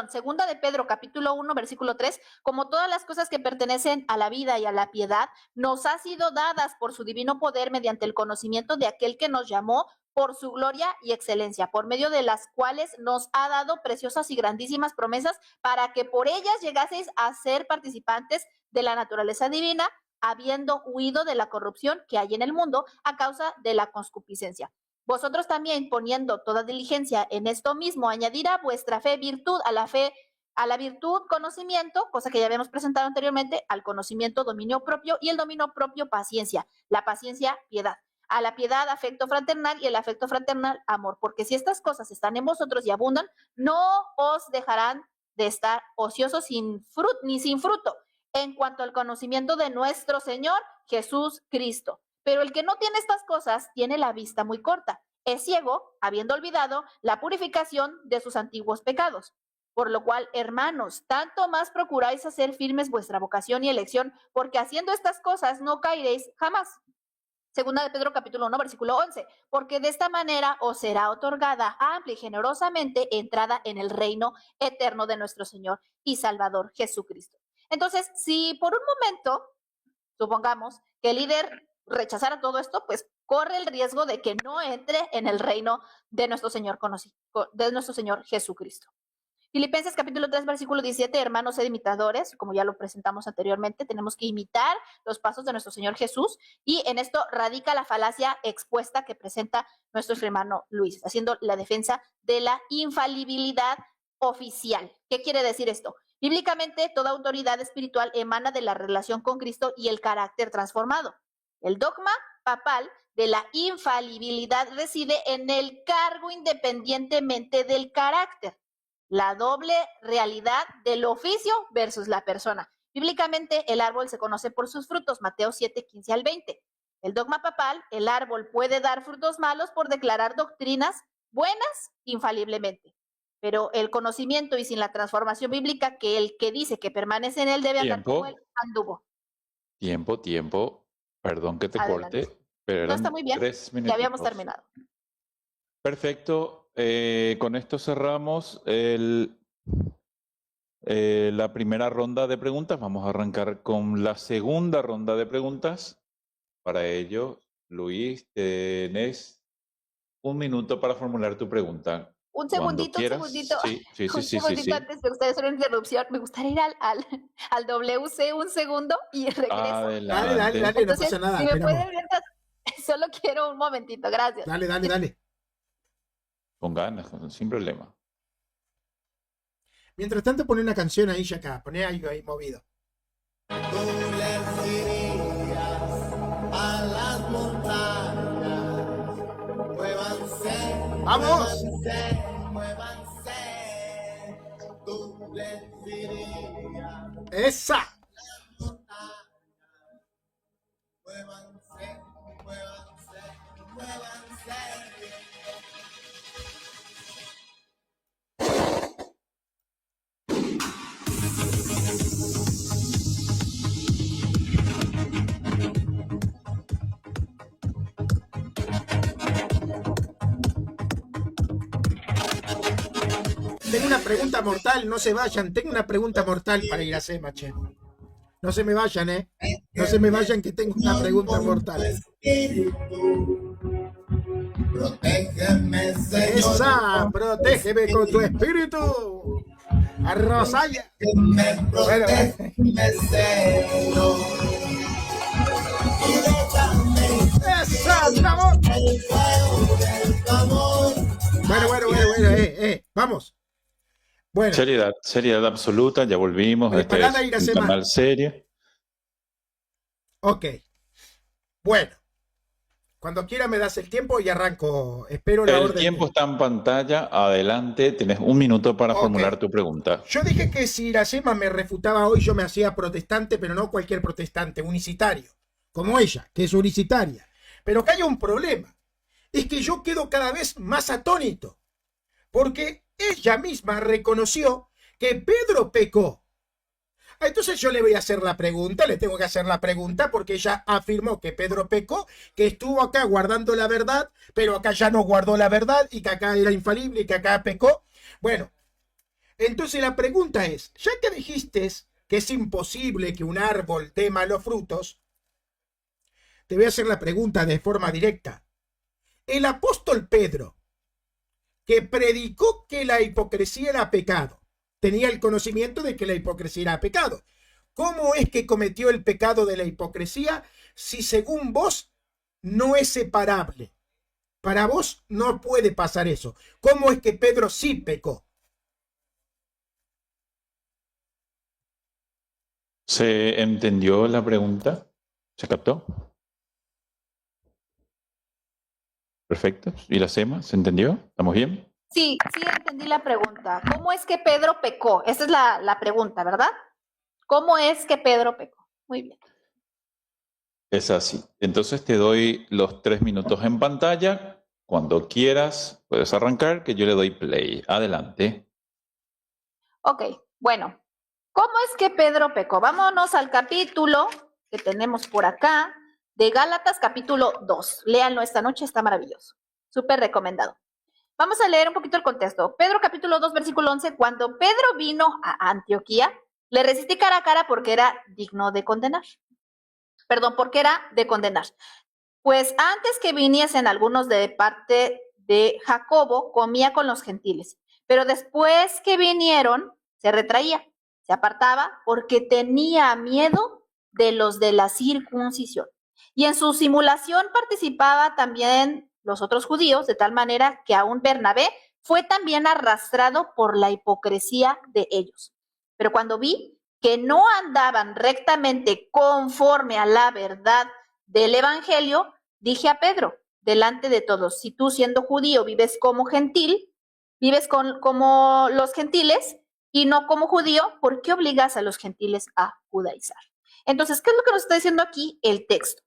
segunda de Pedro, capítulo 1, versículo 3, como todas las cosas que pertenecen a la vida y a la piedad, nos ha sido dadas por su divino poder mediante el conocimiento de aquel que nos llamó por su gloria y excelencia, por medio de las cuales nos ha dado preciosas y grandísimas promesas para que por ellas llegaseis a ser participantes de la naturaleza divina, habiendo huido de la corrupción que hay en el mundo a causa de la concupiscencia. Vosotros también, poniendo toda diligencia en esto mismo, añadir a vuestra fe virtud, a la virtud conocimiento, cosa que ya habíamos presentado anteriormente, al conocimiento dominio propio y el dominio propio paciencia, la paciencia piedad, a la piedad afecto fraternal y el afecto fraternal amor, porque si estas cosas están en vosotros y abundan, no os dejarán de estar ociosos sin fruto, en cuanto al conocimiento de nuestro Señor Jesús Cristo. Pero el que no tiene estas cosas tiene la vista muy corta, es ciego, habiendo olvidado la purificación de sus antiguos pecados. Por lo cual, hermanos, tanto más procuráis hacer firmes vuestra vocación y elección, porque haciendo estas cosas no caeréis jamás. Segunda de Pedro capítulo 1, versículo 11, porque de esta manera os será otorgada amplia y generosamente entrada en el reino eterno de nuestro Señor y Salvador Jesucristo. Entonces, si por un momento, supongamos que el líder rechazara todo esto, pues corre el riesgo de que no entre en el reino de nuestro Señor Jesucristo. Filipenses capítulo 3, versículo 17, hermanos, sed imitadores, como ya lo presentamos anteriormente, tenemos que imitar los pasos de nuestro Señor Jesús, y en esto radica la falacia expuesta que presenta nuestro hermano Luis, haciendo la defensa de la infalibilidad oficial. ¿Qué quiere decir esto? Bíblicamente, toda autoridad espiritual emana de la relación con Cristo y el carácter transformado. El dogma papal de la infalibilidad reside en el cargo independientemente del carácter, la doble realidad del oficio versus la persona. Bíblicamente, el árbol se conoce por sus frutos, Mateo 7, 15 al 20. El dogma papal, el árbol puede dar frutos malos por declarar doctrinas buenas infaliblemente. Pero el conocimiento y sin la transformación bíblica, que el que dice que permanece en él debe andar como él anduvo. Tiempo. Perdón que te Adelante. corte, pero eran no, está muy bien. 3 minutos. Ya habíamos terminado. Perfecto. Con esto cerramos la primera ronda de preguntas. Vamos a arrancar con la segunda ronda de preguntas. Para ello, Luis, tenés 1 minuto para formular tu pregunta. Un Cuando segundito, un quieras. segundito. Sí, sí, sí, Un sí, sí, segundito sí. antes, me gustaría hacer una interrupción. Me gustaría ir al WC un segundo y regreso. Dale, dale, Adelante. dale, no Entonces, pasa nada, si me esperamos. pueden mientras, solo quiero un momentito, gracias. Dale, dale, dale. Con ganas, sin problema. Mientras tanto, pone una canción ahí, acá. Poné algo ahí movido. Tú les dirías a las montañas, muévanse, ¡Vamos! muévanse, muévanse. Tú les dirías, ¡Esa! muévanse, muévanse, muévanse. Tengo una pregunta mortal, no se vayan. Tengo una pregunta mortal para ir a Sema, che. No se me vayan, ¿eh? No se me vayan que tengo una pregunta mortal. Protégeme, Señor. ¡Esa! ¡Protégeme con tu espíritu! ¡Arrasaya! Que me Bueno, protégeme, Señor. Y déjame ¡esa! ¡Bravo! el fuego del tu amor. Bueno, vamos. Bueno, Seriedad absoluta, ya volvimos. Este Preparada es ir a un Sema. canal serio. ok. Bueno, cuando quiera me das el tiempo y arranco. Espero la El orden. tiempo está en pantalla, adelante, tienes 1 minuto para Ok. formular tu pregunta. Yo dije que si Iracema me refutaba hoy, yo me hacía protestante, pero no cualquier protestante, unicitario, como ella, que es unicitaria. Pero que hay un problema, es que yo quedo cada vez más atónito, porque ella misma reconoció que Pedro pecó. Entonces yo le voy a hacer la pregunta, le tengo que hacer la pregunta, porque ella afirmó que Pedro pecó, que estuvo acá guardando la verdad, pero acá ya no guardó la verdad, y que acá era infalible, y que acá pecó. Bueno, entonces la pregunta es, ya que dijiste que es imposible que un árbol dé malos frutos, te voy a hacer la pregunta de forma directa. El apóstol Pedro, que predicó que la hipocresía era pecado, tenía el conocimiento de que la hipocresía era pecado. ¿Cómo es que cometió el pecado de la hipocresía si según vos no es separable? Para vos no puede pasar eso. ¿Cómo es que Pedro sí pecó? ¿Se entendió la pregunta? ¿Se captó? Perfecto. ¿Y la SEMA? ¿Se entendió? ¿Estamos bien? Sí, entendí la pregunta. ¿Cómo es que Pedro pecó? Esa es la pregunta, ¿verdad? ¿Cómo es que Pedro pecó? Muy bien. Es así. Entonces te doy los 3 minutos en pantalla. Cuando quieras, puedes arrancar, que yo le doy play. Adelante. Ok, bueno. ¿Cómo es que Pedro pecó? Vámonos al capítulo que tenemos por acá, de Gálatas capítulo 2. Léanlo esta noche, está maravilloso. Súper recomendado. Vamos a leer un poquito el contexto. Pedro capítulo 2, versículo 11. Cuando Pedro vino a Antioquía, le resistí cara a cara porque era digno de condenar. Perdón, porque era de condenar. Pues antes que viniesen algunos de parte de Jacobo, comía con los gentiles. Pero después que vinieron, se retraía, se apartaba porque tenía miedo de los de la circuncisión. Y en su simulación participaban también los otros judíos, de tal manera que aún Bernabé fue también arrastrado por la hipocresía de ellos. Pero cuando vi que no andaban rectamente conforme a la verdad del evangelio, dije a Pedro, delante de todos, si tú siendo judío vives como gentil, vives como los gentiles y no como judío, ¿por qué obligas a los gentiles a judaizar? Entonces, ¿qué es lo que nos está diciendo aquí el texto?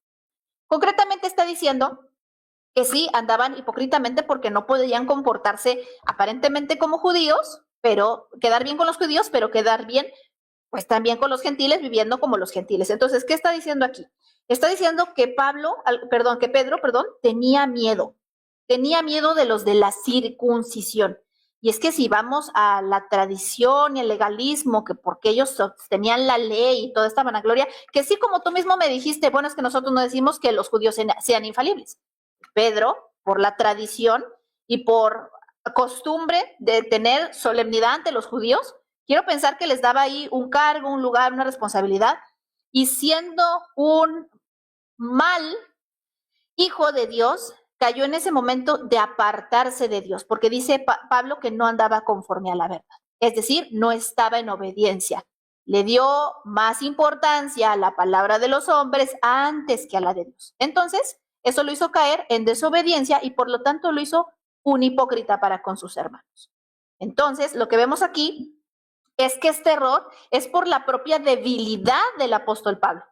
Concretamente está diciendo que sí, andaban hipócritamente porque no podían comportarse aparentemente como judíos, pero quedar bien con los judíos, pero quedar bien pues también con los gentiles, viviendo como los gentiles. Entonces, ¿qué está diciendo aquí? Está diciendo que Pedro, tenía miedo de los de la circuncisión. Y es que si vamos a la tradición y el legalismo, que porque ellos tenían la ley y toda esta vanagloria, que sí, como tú mismo me dijiste, bueno, es que nosotros no decimos que los judíos sean infalibles. Pedro, por la tradición y por costumbre de tener solemnidad ante los judíos. Quiero pensar que les daba ahí un cargo, un lugar, una responsabilidad, y siendo un mal hijo de Dios, cayó en ese momento de apartarse de Dios, porque dice Pablo que no andaba conforme a la verdad, es decir, no estaba en obediencia. Le dio más importancia a la palabra de los hombres antes que a la de Dios. Entonces, eso lo hizo caer en desobediencia y por lo tanto lo hizo un hipócrita para con sus hermanos. Entonces, lo que vemos aquí es que este error es por la propia debilidad del apóstol Pablo,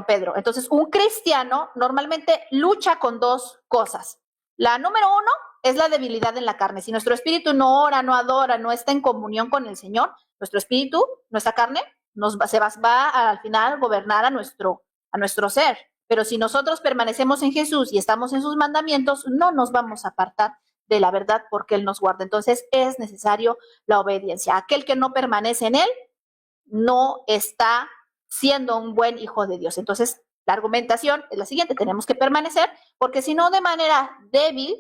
Pedro. Entonces, un cristiano normalmente lucha con dos cosas. La número uno es la debilidad en la carne. Si nuestro espíritu no ora, no adora, no está en comunión con el Señor, nuestro espíritu, nuestra carne, se va al final gobernar a nuestro ser. Pero si nosotros permanecemos en Jesús y estamos en sus mandamientos, no nos vamos a apartar de la verdad porque Él nos guarda. Entonces es necesario la obediencia. Aquel que no permanece en Él no está siendo un buen hijo de Dios. Entonces la argumentación es la siguiente: tenemos que permanecer porque si no, de manera débil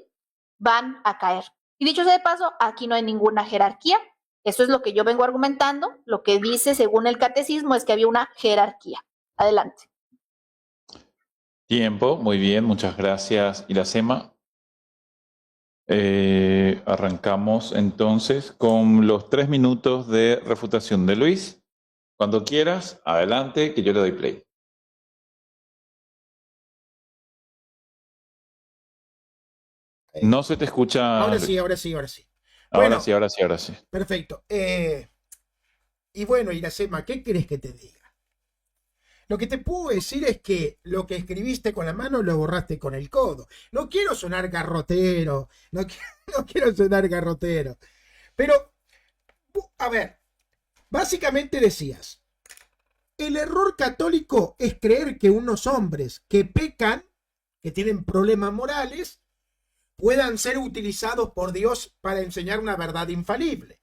van a caer. Y dicho sea de paso, aquí no hay ninguna jerarquía. Eso es lo que yo vengo argumentando. Lo que dice según el catecismo es que había una jerarquía. Adelante. Tiempo, muy bien, muchas gracias, Iracema. Arrancamos entonces con los 3 minutos de refutación de Luis. Cuando quieras, adelante, que yo le doy play. No se te escucha. Ahora Luis. sí, ahora sí, ahora sí. Ahora Bueno, sí, ahora sí, ahora sí. perfecto. Y bueno, Iracema, ¿qué querés que te diga? Lo que te puedo decir es que lo que escribiste con la mano lo borraste con el codo. No quiero sonar garrotero, no quiero sonar garrotero. Pero, a ver, básicamente decías, el error católico es creer que unos hombres que pecan, que tienen problemas morales, puedan ser utilizados por Dios para enseñar una verdad infalible.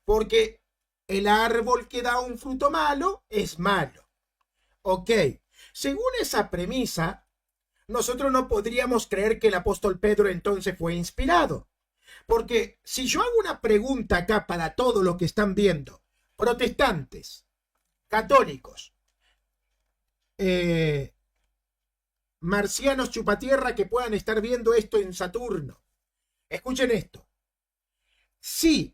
Porque el árbol que da un fruto malo es malo. Ok, según esa premisa, nosotros no podríamos creer que el apóstol Pedro entonces fue inspirado. Porque si yo hago una pregunta acá para todos los que están viendo, protestantes, católicos, marcianos chupatierra que puedan estar viendo esto en Saturno, escuchen esto. Si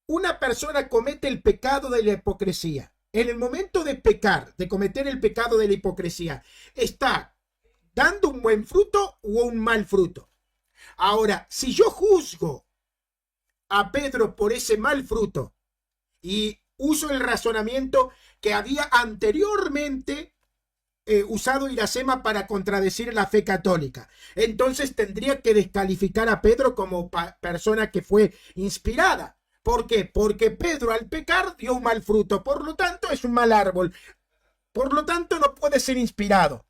una persona comete el pecado de la hipocresía, en el momento de pecar, de cometer el pecado de la hipocresía, ¿está dando un buen fruto o un mal fruto? Ahora, si yo juzgo a Pedro por ese mal fruto y uso el razonamiento que había anteriormente usado Iracema para contradecir la fe católica, entonces tendría que descalificar a Pedro como persona que fue inspirada. ¿Por qué? Porque Pedro al pecar dio un mal fruto, por lo tanto es un mal árbol, por lo tanto no puede ser inspirado.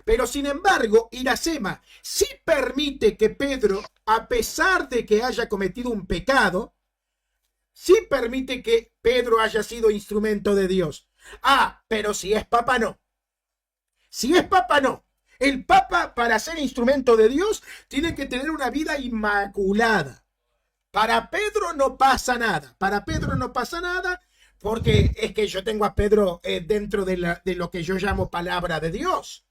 Pero sin embargo, Iracema sí permite que Pedro, a pesar de que haya cometido un pecado, sí permite que Pedro haya sido instrumento de Dios. Ah, pero si es papa no. Si es papa no. El papa, para ser instrumento de Dios, tiene que tener una vida inmaculada. Para Pedro no pasa nada. Para Pedro no pasa nada porque es que yo tengo a Pedro dentro de lo que yo llamo palabra de Dios.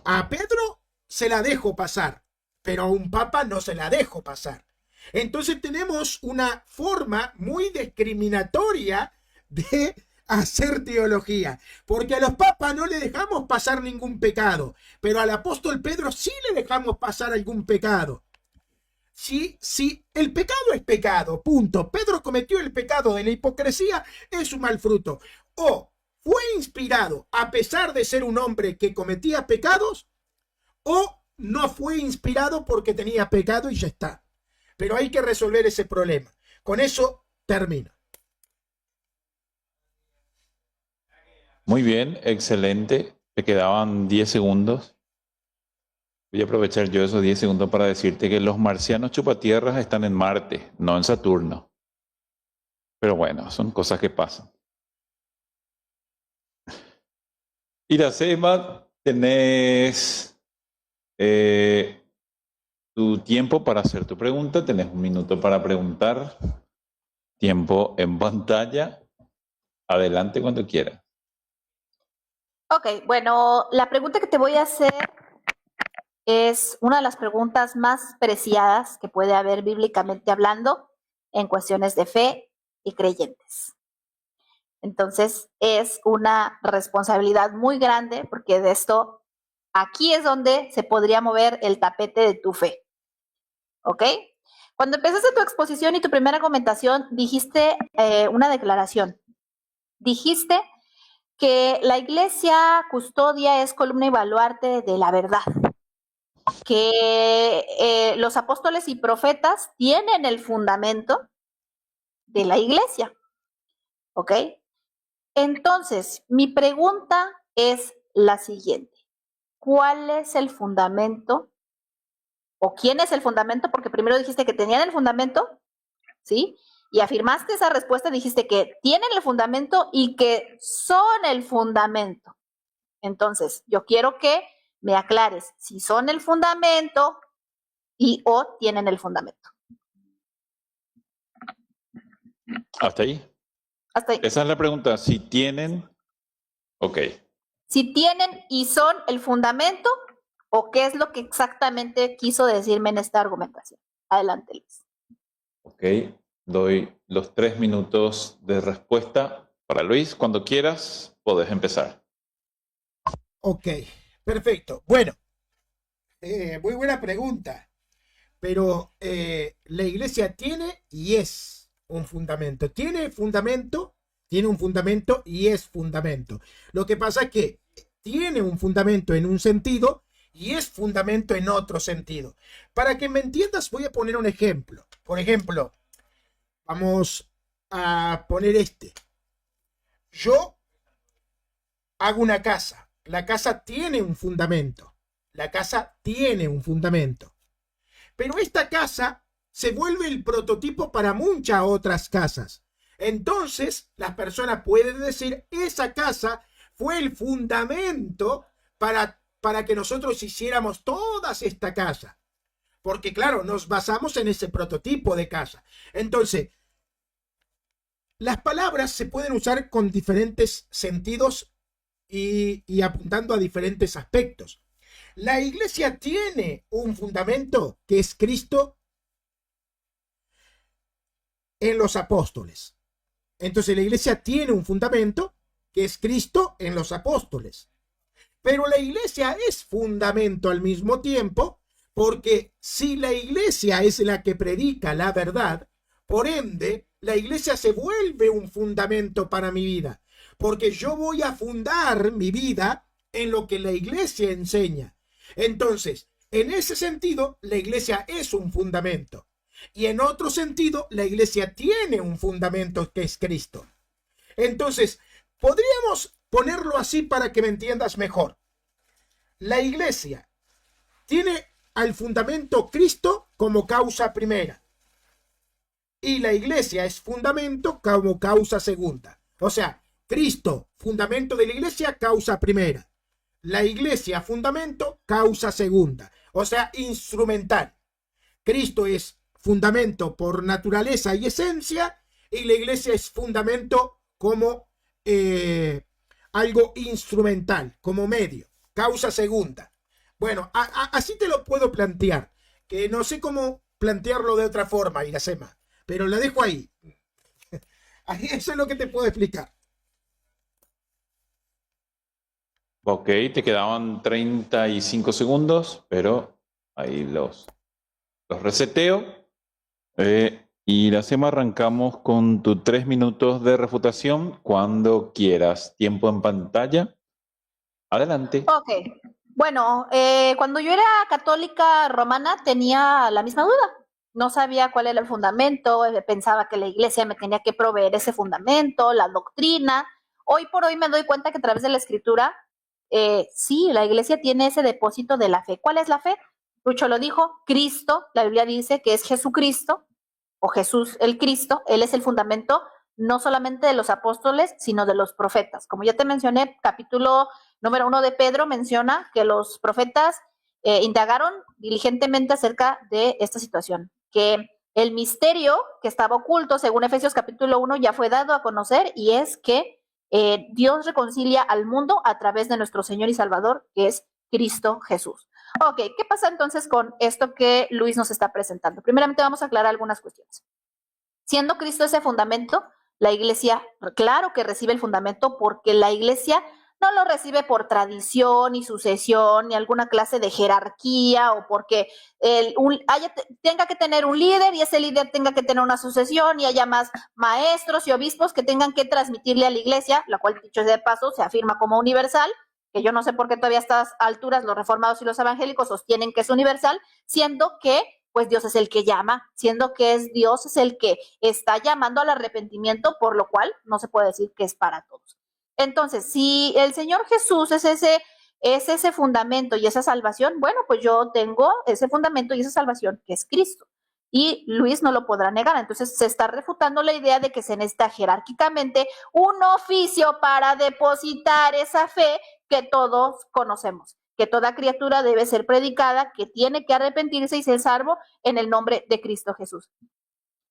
A Pedro se la dejo pasar, pero a un papa no se la dejo pasar. Entonces tenemos una forma muy discriminatoria de hacer teología, porque a los papas no le dejamos pasar ningún pecado, pero al apóstol Pedro sí le dejamos pasar algún pecado. Si el pecado es pecado, punto. Pedro cometió el pecado de la hipocresía, es un mal fruto. O fue inspirado a pesar de ser un hombre que cometía pecados, o no fue inspirado porque tenía pecado y ya está. Pero hay que resolver ese problema. Con eso termino. Muy bien, excelente. Te quedaban 10 segundos. Voy a aprovechar yo esos 10 segundos para decirte que los marcianos chupatierras están en Marte, no en Saturno. Pero bueno, son cosas que pasan. Iracema, tenés Tu tiempo para hacer tu pregunta, tenés 1 minuto para preguntar. Tiempo en pantalla. Adelante cuando quieras. Ok, bueno, la pregunta que te voy a hacer es una de las preguntas más preciadas que puede haber bíblicamente hablando en cuestiones de fe y creyentes. Entonces, es una responsabilidad muy grande porque de esto, aquí es donde se podría mover el tapete de tu fe. ¿Ok? Cuando empezaste tu exposición y tu primera argumentación, dijiste una declaración. Dijiste que la iglesia custodia es columna y baluarte de la verdad, que los apóstoles y profetas tienen el fundamento de la iglesia, ¿ok? Entonces, mi pregunta es la siguiente. ¿Cuál es el fundamento o quién es el fundamento? Porque primero dijiste que tenían el fundamento, ¿sí? Y afirmaste esa respuesta, dijiste que tienen el fundamento y que son el fundamento. Entonces, yo quiero que me aclares si son el fundamento y o tienen el fundamento. ¿Hasta ahí? Hasta ahí. Esa es la pregunta. Si tienen... Ok. Si tienen y son el fundamento o qué es lo que exactamente quiso decirme en esta argumentación. Adelante, Luis. Ok. Doy los 3 minutos de respuesta para Luis. Cuando quieras, podés empezar. Ok, perfecto. Bueno, muy buena pregunta. Pero la iglesia tiene y es un fundamento. Tiene fundamento, tiene un fundamento y es fundamento. Lo que pasa es que tiene un fundamento en un sentido y es fundamento en otro sentido. Para que me entiendas, voy a poner un ejemplo. Por ejemplo, vamos a poner este. Yo hago una casa. La casa tiene un fundamento. La casa tiene un fundamento. Pero esta casa se vuelve el prototipo para muchas otras casas. Entonces, las personas pueden decir, esa casa fue el fundamento para que nosotros hiciéramos todas esta casa. Porque, claro, nos basamos en ese prototipo de casa. Entonces, las palabras se pueden usar con diferentes sentidos y apuntando a diferentes aspectos. La iglesia tiene un fundamento que es Cristo en los apóstoles. Entonces la iglesia tiene un fundamento que es Cristo en los apóstoles. Pero la iglesia es fundamento al mismo tiempo, porque si la iglesia es la que predica la verdad, por ende, la iglesia se vuelve un fundamento para mi vida, porque yo voy a fundar mi vida en lo que la iglesia enseña. Entonces, en ese sentido, la iglesia es un fundamento. Y en otro sentido, la iglesia tiene un fundamento que es Cristo. Entonces, podríamos ponerlo así para que me entiendas mejor. La iglesia tiene al fundamento Cristo como causa primera. Y la iglesia es fundamento como causa segunda. O sea, Cristo, fundamento de la iglesia, causa primera. La iglesia, fundamento, causa segunda. O sea, instrumental. Cristo es fundamento por naturaleza y esencia, y la iglesia es fundamento como algo instrumental, como medio, causa segunda. Bueno, así te lo puedo plantear, que no sé cómo plantearlo de otra forma, Iracema, pero la dejo ahí. Eso es lo que te puedo explicar. Ok, te quedaban 35 segundos, pero ahí los reseteo. Iracema, arrancamos con tus 3 minutos de refutación cuando quieras. Tiempo en pantalla. Adelante. Ok. Bueno, cuando yo era católica romana tenía la misma duda. No sabía cuál era el fundamento, pensaba que la iglesia me tenía que proveer ese fundamento, la doctrina. Hoy por hoy me doy cuenta que a través de la escritura, sí, la iglesia tiene ese depósito de la fe. ¿Cuál es la fe? Lucho lo dijo, Cristo, la Biblia dice que es Jesucristo, o Jesús el Cristo, Él es el fundamento no solamente de los apóstoles, sino de los profetas. Como ya te mencioné, capítulo número 1 de Pedro menciona que los profetas indagaron diligentemente acerca de esta situación, que el misterio que estaba oculto, según Efesios capítulo 1, ya fue dado a conocer, y es que Dios reconcilia al mundo a través de nuestro Señor y Salvador, que es Cristo Jesús. Ok, ¿qué pasa entonces con esto que Luis nos está presentando? Primeramente vamos a aclarar algunas cuestiones. Siendo Cristo ese fundamento, la iglesia, claro que recibe el fundamento, porque la iglesia no lo recibe por tradición, ni sucesión, ni alguna clase de jerarquía, o porque tenga que tener un líder y ese líder tenga que tener una sucesión y haya más maestros y obispos que tengan que transmitirle a la iglesia, la cual, dicho de paso, se afirma como universal, que yo no sé por qué todavía a estas alturas los reformados y los evangélicos sostienen que es universal, siendo que pues Dios es el que llama, siendo que Dios es el que está llamando al arrepentimiento, por lo cual no se puede decir que es para todos. Entonces, si el Señor Jesús es ese fundamento y esa salvación, bueno, pues yo tengo ese fundamento y esa salvación que es Cristo. Y Luis no lo podrá negar. Entonces se está refutando la idea de que se necesita jerárquicamente un oficio para depositar esa fe que todos conocemos, que toda criatura debe ser predicada, que tiene que arrepentirse y ser salvo en el nombre de Cristo Jesús.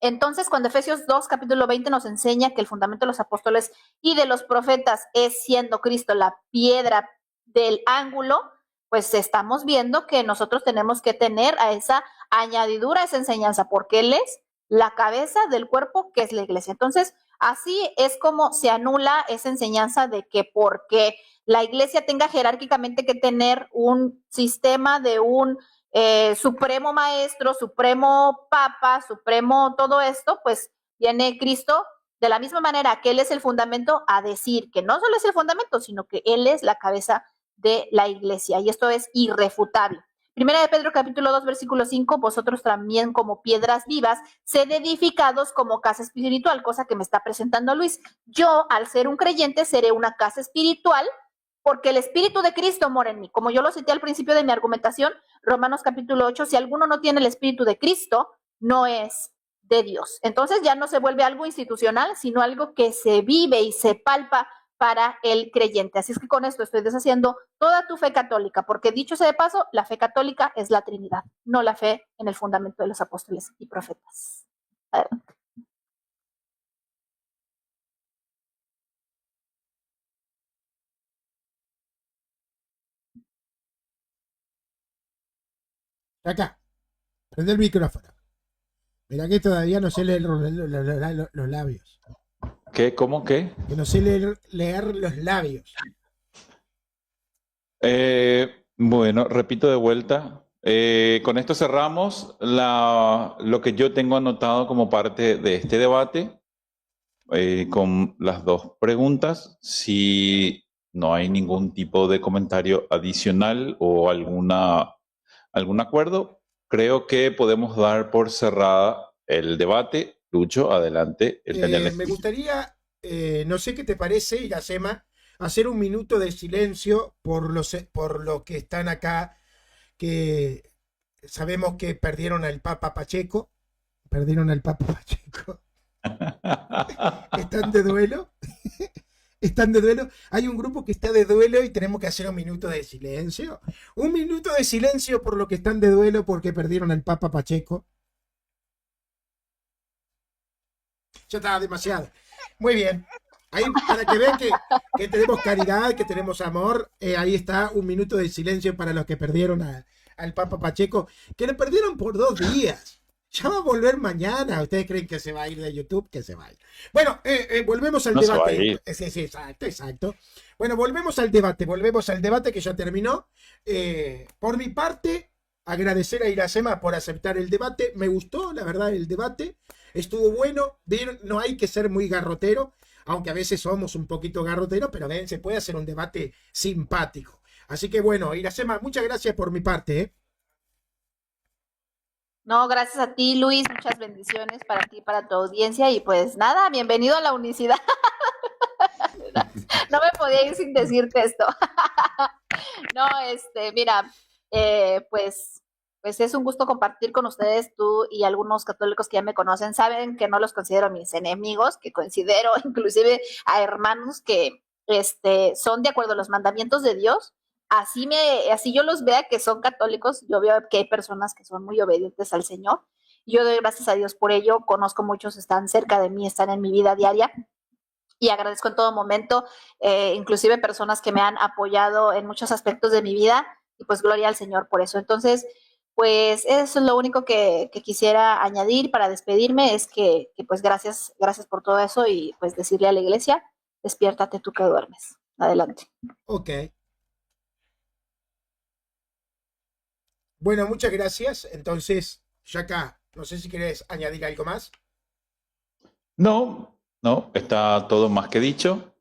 Entonces, cuando Efesios 2, capítulo 20 nos enseña que el fundamento de los apóstoles y de los profetas es siendo Cristo la piedra del ángulo, pues estamos viendo que nosotros tenemos que tener a esa añadidura, a esa enseñanza, porque Él es la cabeza del cuerpo que es la iglesia. Entonces, así es como se anula esa enseñanza de que porque la iglesia tenga jerárquicamente que tener un sistema de un supremo maestro, supremo papa, supremo todo esto, pues viene Cristo de la misma manera que Él es el fundamento a decir que no solo es el fundamento, sino que Él es la cabeza de la iglesia, y esto es irrefutable. Primera de Pedro capítulo 2 versículo 5, vosotros también como piedras vivas, sed edificados como casa espiritual, cosa que me está presentando Luis. Yo, al ser un creyente, seré una casa espiritual porque el Espíritu de Cristo mora en mí. Como yo lo cité al principio de mi argumentación, Romanos capítulo 8, si alguno no tiene el Espíritu de Cristo, no es de Dios. Entonces ya no se vuelve algo institucional, sino algo que se vive y se palpa para el creyente. Así es que con esto estoy deshaciendo toda tu fe católica, porque dicho sea de paso, la fe católica es la Trinidad, no la fe en el fundamento de los apóstoles y profetas. Adelante. Acá, prende el micrófono. Mira que todavía no sé leer los labios. ¿Qué? ¿Cómo qué? Que no sé leer los labios. Bueno, repito de vuelta. Con esto cerramos lo que yo tengo anotado como parte de este debate, con las dos preguntas. Si no hay ningún tipo de comentario adicional o algún acuerdo, creo que podemos dar por cerrada el debate. Lucho, adelante. Me gustaría, no sé qué te parece, Iracema, hacer un minuto de silencio por los que están acá, que sabemos que perdieron al Papa Pacheco. Perdieron al Papa Pacheco. ¿Están de duelo? ¿Están de duelo? Hay un grupo que está de duelo y tenemos que hacer un minuto de silencio. Un minuto de silencio por lo que están de duelo porque perdieron al Papa Pacheco. Ya está demasiado. Muy bien. Ahí, para que vean que tenemos caridad, que tenemos amor, ahí está un minuto de silencio para los que perdieron al Papa Pacheco, que lo perdieron por 2 días. Ya va a volver mañana. ¿Ustedes creen que se va a ir de YouTube? Que se va a ir. Bueno, volvemos al debate. Se va a ir. Sí, exacto. Bueno, volvemos al debate que ya terminó. Por mi parte, agradecer a Iracema por aceptar el debate. Me gustó, la verdad, el debate. Estuvo bueno. No hay que ser muy garrotero, aunque a veces somos un poquito garroteros, pero ven, se puede hacer un debate simpático. Así que bueno, Iracema, muchas gracias por mi parte. No, gracias a ti, Luis. Muchas bendiciones para ti y para tu audiencia. Y pues nada, bienvenido a la unicidad. No me podía ir sin decirte esto. No, mira, pues es un gusto compartir con ustedes. Tú y algunos católicos que ya me conocen saben que no los considero mis enemigos, que considero inclusive a hermanos que son de acuerdo a los mandamientos de Dios, así yo los vea que son católicos, yo veo que hay personas que son muy obedientes al Señor. Yo doy gracias a Dios por ello. Conozco muchos, están cerca de mí, están en mi vida diaria y agradezco en todo momento, inclusive personas que me han apoyado en muchos aspectos de mi vida y pues gloria al Señor por eso. Entonces, pues eso es lo único que quisiera añadir para despedirme, es que pues gracias por todo eso y pues decirle a la iglesia, despiértate tú que duermes. Adelante. Ok. Bueno, muchas gracias. Entonces, Yaka, no sé si querés añadir algo más. No, está todo más que dicho.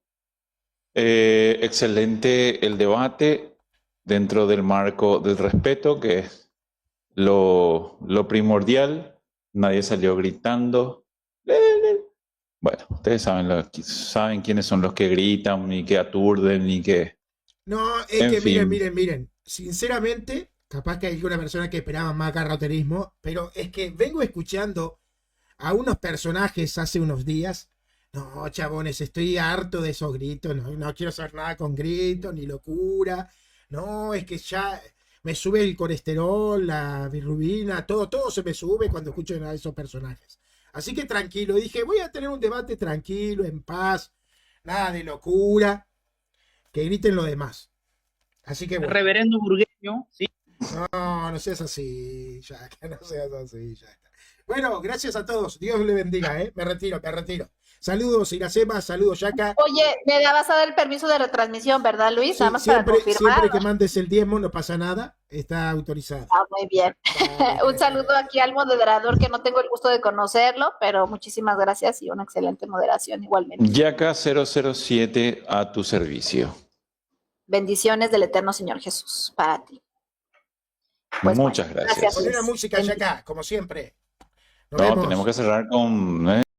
Excelente el debate dentro del marco del respeto, que es lo primordial. Nadie salió gritando. Bueno, ustedes saben quiénes son los que gritan, ni que aturden, ni que... No, es En que fin. miren. Sinceramente, capaz que hay alguna persona que esperaba más garroterismo, pero es que vengo escuchando a unos personajes hace unos días. No, chabones, estoy harto de esos gritos. No quiero hacer nada con gritos, ni locura. No, es que ya me sube el colesterol, la bilirrubina, todo se me sube cuando escucho a esos personajes. Así que tranquilo, dije, voy a tener un debate tranquilo, en paz, nada de locura, que griten lo demás. Así que bueno. Reverendo Burgueño, ¿sí? No seas así, ya, que no seas así, ya está. Bueno, gracias a todos. Dios le bendiga, ¿eh? Me retiro. Saludos, Iracema, saludos, Yaka. Oye, me vas a dar el permiso de retransmisión, ¿verdad, Luis? Sí, Nada más para confirmar. siempre que mandes el diezmo no pasa nada, está autorizado. Muy bien. Vale. Un saludo aquí al moderador, que no tengo el gusto de conocerlo, pero muchísimas gracias y una excelente moderación igualmente. Yaka 007 a tu servicio. Bendiciones del eterno Señor Jesús para ti. Pues Muchas bueno, gracias. Poner la Luis. música, Yaka, como siempre. Nos No, vemos. tenemos que cerrar con...